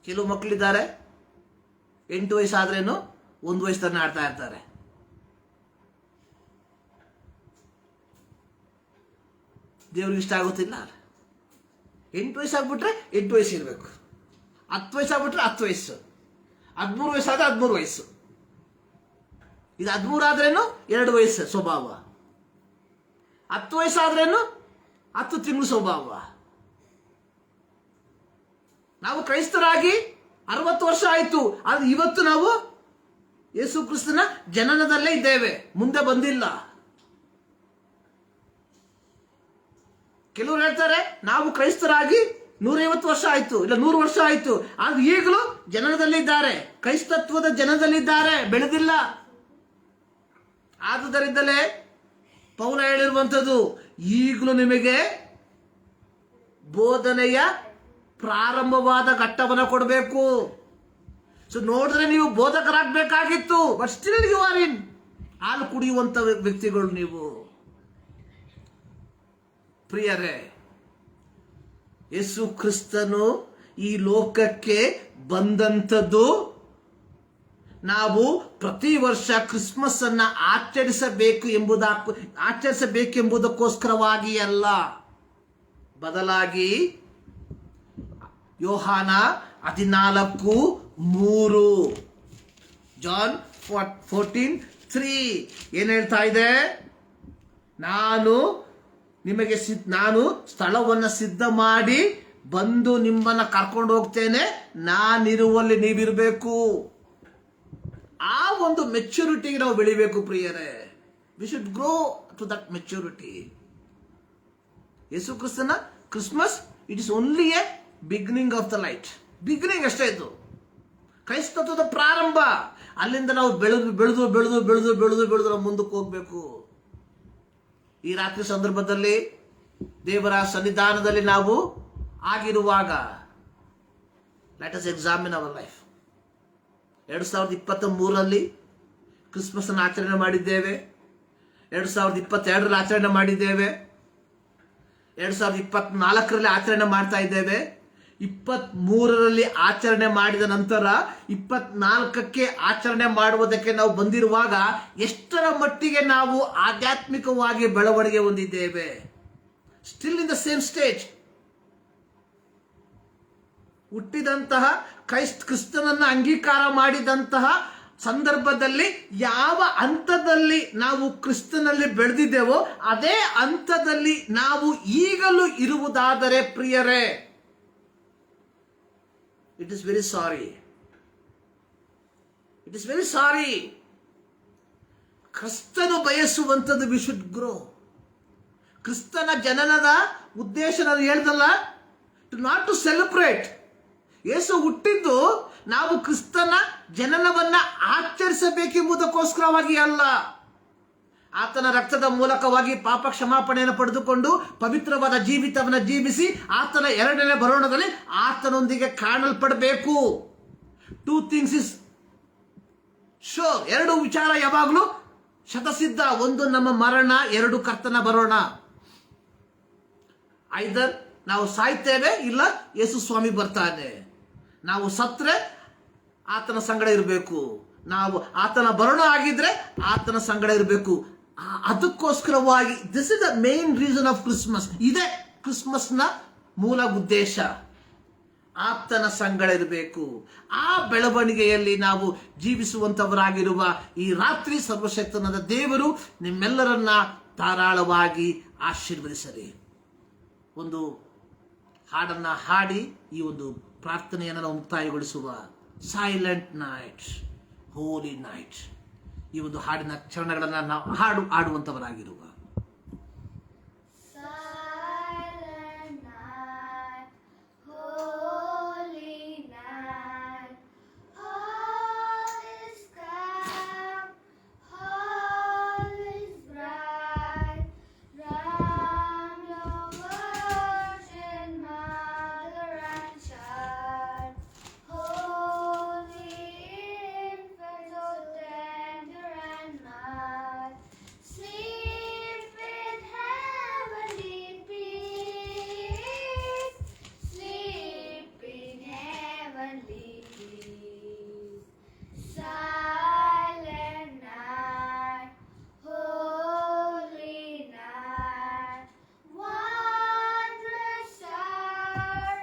ಕೆಲವು ಮಕ್ಕಳಿದ್ದಾರೆ 8 ವಯಸ್ಸಾದ್ರೇನು 1 ವಯಸ್ಸು ತನಕ ಆಡ್ತಾ ಇರ್ತಾರೆ. ದೇವ್ರಿಗೆ ಇಷ್ಟ ಆಗುತ್ತಿಲ್ಲ. 8 ವಯಸ್ಸಾಗ್ಬಿಟ್ರೆ 8 ವಯಸ್ಸು ಇರಬೇಕು, 10 ವಯಸ್ಸಾಗ್ಬಿಟ್ರೆ 10 ವಯಸ್ಸು, 13 ವಯಸ್ಸಾದ್ರೆ 13 ವಯಸ್ಸು. ಇದು 13 ಆದ್ರೇನು 2 ವಯಸ್ಸು ಸ್ವಭಾವ, 10 ವಯಸ್ಸಾದ್ರೇನು 10 ತಿಂಗಳು ಸ್ವಭಾವ. ನಾವು ಕ್ರೈಸ್ತರಾಗಿ 60 ವರ್ಷ ಆಯ್ತು, ಆದ್ರೆ ಇವತ್ತು ನಾವು ಯೇಸು ಕ್ರಿಸ್ತನ ಜನನದಲ್ಲೇ ಇದ್ದೇವೆ, ಮುಂದೆ ಬಂದಿಲ್ಲ. ಕೆಲವರು ಹೇಳ್ತಾರೆ ನಾವು ಕ್ರೈಸ್ತರಾಗಿ 150 ವರ್ಷ ಆಯ್ತು, ಇಲ್ಲ 100 ವರ್ಷ ಆಯ್ತು, ಆದ್ರೆ ಈಗಲೂ ಜನನದಲ್ಲಿದ್ದಾರೆ, ಕ್ರೈಸ್ತತ್ವದ ಜನನದಲ್ಲಿದ್ದಾರೆ, ಬೆಳೆದಿಲ್ಲ. ಆದುದರಿಂದಲೇ ಪೌಲ ಹೇಳಿರುವಂಥದ್ದು, ಈಗಲೂ ನಿಮಗೆ ಬೋಧನೆಯ ಪ್ರಾರಂಭವಾದ ಘಟ್ಟವನ್ನು ಕೊಡಬೇಕು. ಸೊ ನೋಡಿದ್ರೆ ನೀವು ಬೋಧಕರಾಗಬೇಕಾಗಿತ್ತು, ಬಟ್ ಸ್ಟಿಲ್ ಯು ಆರ್ ಇನ್. ಹಾಲು ಕುಡಿಯುವಂತ ವ್ಯಕ್ತಿಗಳು ನೀವು. ಪ್ರಿಯರೇ, ಯೇಸು ಕ್ರಿಸ್ತನು ಈ ಲೋಕಕ್ಕೆ ಬಂದಂಥದ್ದು ನಾವು ಪ್ರತಿ ವರ್ಷ ಕ್ರಿಸ್ಮಸ್ ಅನ್ನ ಆಚರಿಸಬೇಕೆಂಬುದಕ್ಕೋಸ್ಕರವಾಗಿ ಅಲ್ಲ, ಬದಲಾಗಿ ಯೋಹಾನ 14:3 ಜಾನ್ 14:3 ಏನ್ ಹೇಳ್ತಾ ಇದೆ? ನಾನು ಸ್ಥಳವನ್ನು ಸಿದ್ಧ ಮಾಡಿ ಬಂದು ನಿಮ್ಮನ್ನ ಕರ್ಕೊಂಡು ಹೋಗ್ತೇನೆ, ನಾನಿರುವಲ್ಲಿ ನೀವಿರಬೇಕು. ಆ ಒಂದು ಮೆಚುರಿಟಿಗೆ ನಾವು ಬೆಳಿಬೇಕು ಪ್ರಿಯರೇ. We should grow to that maturity. ಯೇಸು ಕ್ರಿಸ್ತನ Christmas it is only a beginning of the light. Beginning ಅಷ್ಟೇ ಇದು, ಕ್ರೈಸ್ತತ್ವದ ಪ್ರಾರಂಭ. ಅಲ್ಲಿಂದ ನಾವು ಬೆಳೆದು ನಾವು ಮುಂದಕ್ಕೆ ಹೋಗ್ಬೇಕು. ಈ ರಾತ್ರಿ ಸಂದರ್ಭದಲ್ಲಿ ದೇವರ ಸನ್ನಿಧಾನದಲ್ಲಿ ನಾವು ಆಗಿರುವಾಗ let us examine our life. 2023ರಲ್ಲಿ ಕ್ರಿಸ್ಮಸ್ ಅನ್ನು ಆಚರಣೆ ಮಾಡಿದ್ದೇವೆ, 2022ರಲ್ಲಿ ಆಚರಣೆ ಮಾಡಿದ್ದೇವೆ, 2024ರಲ್ಲಿ ಆಚರಣೆ ಮಾಡ್ತಾ ಇದ್ದೇವೆ. 23ರಲ್ಲಿ ಆಚರಣೆ ಮಾಡಿದ ನಂತರ 24ಕ್ಕೆ ಆಚರಣೆ ಮಾಡುವುದಕ್ಕೆ ನಾವು ಬಂದಿರುವಾಗ ಎಷ್ಟರ ಮಟ್ಟಿಗೆ ನಾವು ಆಧ್ಯಾತ್ಮಿಕವಾಗಿ ಬೆಳವಣಿಗೆ ಹೊಂದಿದ್ದೇವೆ? Still in the same stage. ಹುಟ್ಟಿದಂತಹ ಕ್ರಿಸ್ತನನ್ನ ಅಂಗೀಕಾರ ಮಾಡಿದಂತಹ ಸಂದರ್ಭದಲ್ಲಿ ಯಾವ ಹಂತದಲ್ಲಿ ನಾವು ಕ್ರಿಸ್ತನಲ್ಲಿ ಬೆಳೆದಿದ್ದೇವೋ ಅದೇ ಹಂತದಲ್ಲಿ ನಾವು ಈಗಲೂ ಇರುವುದಾದರೆ ಪ್ರಿಯರೇ, ಇಟ್ ಇಸ್ ವೆರಿ ಸಾರಿ. ಕ್ರಿಸ್ತನು ಬಯಸುವಂಥದ್ದು ವಿ ಶುಡ್ ಗ್ರೋ. ಕ್ರಿಸ್ತನ ಜನನದ ಉದ್ದೇಶ ನಾನು ಹೇಳ್ದಲ್ಲ, ನಾಟ್ ಟು ಸೆಲೆಬ್ರೇಟ್. ಯೇಸು ಹುಟ್ಟಿದ್ದು ನಾವು ಕ್ರಿಸ್ತನ ಜನನವನ್ನ ಆಚರಿಸಬೇಕೆಂಬುದಕ್ಕೋಸ್ಕರವಾಗಿ ಅಲ್ಲ. ಆತನ ರಕ್ತದ ಮೂಲಕವಾಗಿ ಪಾಪ ಕ್ಷಮಾಪಣೆಯನ್ನು ಪಡೆದುಕೊಂಡು ಪವಿತ್ರವಾದ ಜೀವಿತವನ್ನು ಜೀವಿಸಿ ಆತನ ಎರಡನೇ ಬರೋಣದಲ್ಲಿ ಆತನೊಂದಿಗೆ ಕಾಣಲ್ಪಡಬೇಕು. Two things is sure. ಎರಡು ವಿಚಾರ ಯಾವಾಗಲೂ ಶತಸಿದ್ಧ. ಒಂದು ನಮ್ಮ ಮರಣ, ಎರಡು ಕರ್ತನ ಬರೋಣ. ಐದರ್ ನಾವು ಸಾಯ್ತೇವೆ, ಇಲ್ಲ ಯೇಸು ಸ್ವಾಮಿ ಬರ್ತಾನೆ. ನಾವು ಸತ್ರೆ ಆತನ ಸಂಗಡ ಇರಬೇಕು, ನಾವು ಆತನ ಬರೋಣ ಆಗಿದ್ರೆ ಆತನ ಸಂಗಡ ಇರಬೇಕು. ಅದಕ್ಕೋಸ್ಕರವಾಗಿ this is the main reason of Christmas. ಇದೇ ಕ್ರಿಸ್ಮಸ್ನ ಮೂಲ ಉದ್ದೇಶ. ಆತನ ಸಂಗಡ ಇರಬೇಕು. ಆ ಬೆಳವಣಿಗೆಯಲ್ಲಿ ನಾವು ಜೀವಿಸುವಂತವರಾಗಿರುವ ಈ ರಾತ್ರಿ ಸರ್ವಶಕ್ತನಾದ ದೇವರು ನಿಮ್ಮೆಲ್ಲರನ್ನ ಧಾರಾಳವಾಗಿ ಆಶೀರ್ವದಿಸಲಿ. ಒಂದು ಹಾಡನ್ನ ಹಾಡಿ ಈ ಒಂದು ಪ್ರಾರ್ಥನೆಯನ್ನು ನಾವು ಮುಕ್ತಾಯಗೊಳಿಸುವ. ಸೈಲೆಂಟ್ ನೈಟ್, ಹೋಲಿ ನೈಟ್. ಈ ಒಂದು ಹಾಡಿನ ಚರಣಗಳನ್ನು ನಾವು ಆಡುವಂತವರಾಗಿರುವ. Silent night, holy night, all is calm, all is bright, round your Virgin Mother and Child, holy infant, so tender and mild, sleep in heavenly peace, sleep in heavenly peace. Silent night, holy night, wondrous hour,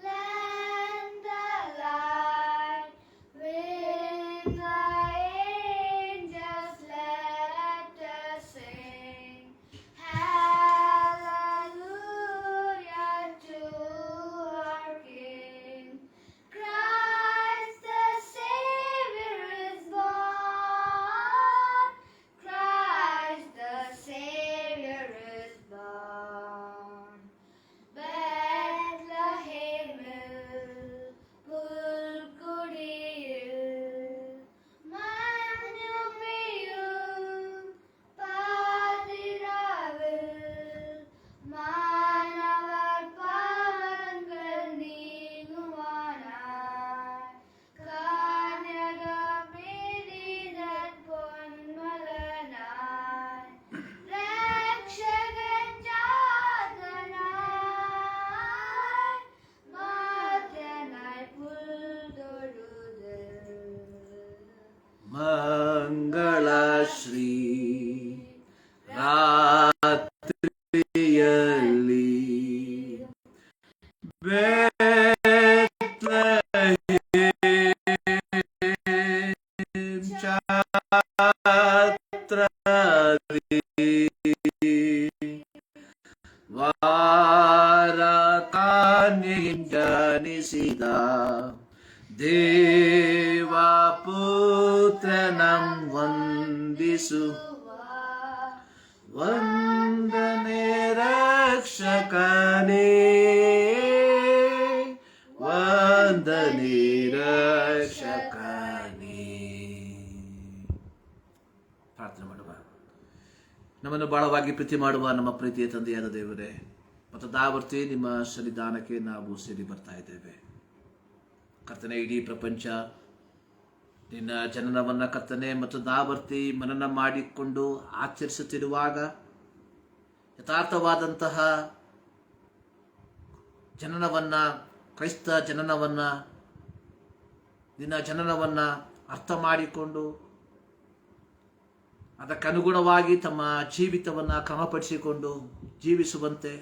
lend the light, with the angels let us sing. Hallelujah to our King. Christ the Savior is born. Christ the Savior is born. Bethlehemil, Pulkudiyil, Manupiyum, Patiravil, Manavar Pavangal Neenuvanai, Kanyada Piridat Ponmalanai, Rakshakan Jathanai, Madhanai Puldodudil. ಮಂಗಳ ಶ್ರೀ ರಾತ್ರಿಯಲ್ಲಿ Bethlehem ಛತ್ರದಲ್ಲಿ ವಾರಕಾನ್ಯೆಯಿಂದ ಜನಿಸಿದ ದೇವಪುತ್ರನಂ ವಂದಿಸು. ವಂದನೆ ರಕ್ಷಕನೇ, ವಂದನೆ ರಕ್ಷಕನೇ. ಪ್ರಾರ್ಥನೆ ಮಾಡುವ. ನಮ್ಮನ್ನು ಬಹಳವಾಗಿ ಪ್ರೀತಿ ಮಾಡುವ ನಮ್ಮ ಪ್ರೀತಿಯ ತಂದೆಯಾದ ದೇವರೇ, ಮತ್ತು ದಾವರ್ತಿ ನಿಮ್ಮ ಸನ್ನಿಧಾನಕ್ಕೆ ನಾವು ಸೇರಿ ಬರ್ತಾ ಇದ್ದೇವೆ. ಕರ್ತನೆ, ಇಡೀ ಪ್ರಪಂಚ ನಿನ್ನ ಜನನವನ್ನು ಕರ್ತನೆ ಮತ್ತು ದಾವರ್ತಿ ಮನನ ಮಾಡಿಕೊಂಡು ಆಚರಿಸುತ್ತಿರುವಾಗ ಯಥಾರ್ಥವಾದಂತಹ ಜನನವನ್ನು, ಕ್ರೈಸ್ತ ಜನನವನ್ನು, ನಿನ್ನ ಜನನವನ್ನು ಅರ್ಥ ಮಾಡಿಕೊಂಡು ಅದಕ್ಕನುಗುಣವಾಗಿ ತಮ್ಮ ಜೀವಿತವನ್ನು ಕ್ರಮಪಡಿಸಿಕೊಂಡು ಜೀವಿಸುವಂತೆ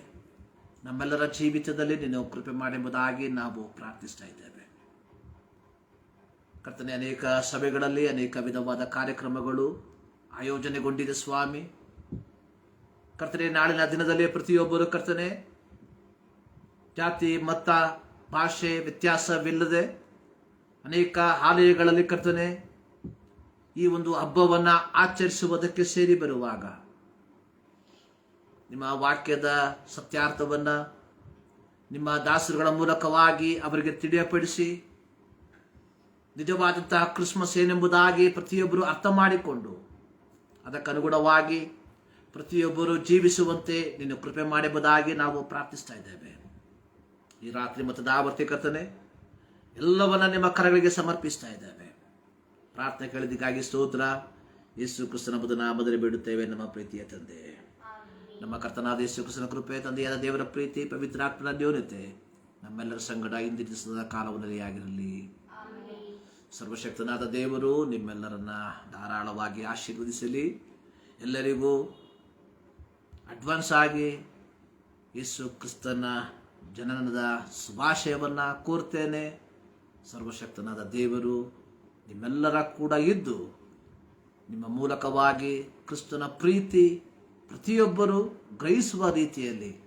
ನಮ್ಮೆಲ್ಲರ ಜೀವಿತದಲ್ಲಿ ನೀನು ಕೃಪೆ ಮಾಡೆಂಬುದಾಗಿ ನಾವು ಪ್ರಾರ್ಥಿಸ್ತಾ ಇದ್ದೇವೆ. ಕರ್ತನೆ, ಅನೇಕ ಸಭೆಗಳಲ್ಲಿ ಅನೇಕ ವಿಧವಾದ ಕಾರ್ಯಕ್ರಮಗಳು ಆಯೋಜನೆಗೊಂಡಿದೆ ಸ್ವಾಮಿ. ಕರ್ತನೆ, ನಾಳಿನ ದಿನದಲ್ಲಿ ಪ್ರತಿಯೊಬ್ಬರು ಕರ್ತನೆ ಜಾತಿ ಮತ ಭಾಷೆ ವ್ಯತ್ಯಾಸವಿಲ್ಲದೆ ಅನೇಕ ಆಲಯಗಳಲ್ಲಿ ಕರ್ತನೆ ಈ ಒಂದು ಹಬ್ಬವನ್ನು ಆಚರಿಸುವುದಕ್ಕೆ ಸೇರಿ ಬರುವಾಗ ನಿಮ್ಮ ವಾಕ್ಯದ ಸತ್ಯಾರ್ಥವನ್ನು ನಿಮ್ಮ ದಾಸರುಗಳ ಮೂಲಕವಾಗಿ ಅವರಿಗೆ ತಿಳಿಯಪಡಿಸಿ ನಿಜವಾದಂತಹ ಕ್ರಿಸ್ಮಸ್ ಏನೆಂಬುದಾಗಿ ಪ್ರತಿಯೊಬ್ಬರು ಅರ್ಥ ಮಾಡಿಕೊಂಡು ಅದಕ್ಕನುಗುಣವಾಗಿ ಪ್ರತಿಯೊಬ್ಬರು ಜೀವಿಸುವಂತೆ ನಿನ್ನ ಕೃಪೆ ಮಾಡುವುದಾಗಿ ನಾವು ಪ್ರಾರ್ಥಿಸ್ತಾ ಇದ್ದೇವೆ. ಈ ರಾತ್ರಿ ಮತ್ತು ದಾವರ್ತಿ ಕರ್ತನೆ ಎಲ್ಲವನ್ನ ನಿಮ್ಮ ಕರಗಳಿಗೆ ಸಮರ್ಪಿಸ್ತಾ ಇದ್ದೇವೆ. ಪ್ರಾರ್ಥನೆ ಕೇಳಿದ್ದಕ್ಕಾಗಿ ಸ್ತೋತ್ರ. ಯೇಸು ಕ್ರಿಸ್ತನ ನಾಮದಲ್ಲಿ ಬಿಡುತ್ತೇವೆ ನಮ್ಮ ಪ್ರೀತಿಯ ತಂದೆ. ನಮ್ಮ ಕರ್ತನಾದ ಯೇಸು ಕ್ರಿಸ್ತನ ಕೃಪೆ, ತಂದೆಯಾದ ದೇವರ ಪ್ರೀತಿ, ಪವಿತ್ರಾತ್ಮನ ನ್ಯೂನತೆ ನಮ್ಮೆಲ್ಲರ ಸಂಗಡ ಇಂದಿನ ಸದಾ ಕಾಲವನಲ್ಲಿ ಆಗಿರಲಿ. ಸರ್ವಶಕ್ತನಾದ ದೇವರು ನಿಮ್ಮೆಲ್ಲರನ್ನ ಧಾರಾಳವಾಗಿ ಆಶೀರ್ವದಿಸಲಿ. ಎಲ್ಲರಿಗೂ ಅಡ್ವಾನ್ಸ್ ಆಗಿ ಯೇಸು ಕ್ರಿಸ್ತನ ಜನನದ ಶುಭಾಶಯವನ್ನು ಕೋರ್ತೇನೆ. ಸರ್ವಶಕ್ತನಾದ ದೇವರು ನಿಮ್ಮೆಲ್ಲರ ಕೂಡ ಇದ್ದು ನಿಮ್ಮ ಮೂಲಕವಾಗಿ ಕ್ರಿಸ್ತನ ಪ್ರೀತಿ ಪ್ರತಿಯೊಬ್ಬರು ಗ್ರಹಿಸುವ ರೀತಿಯಲ್ಲಿ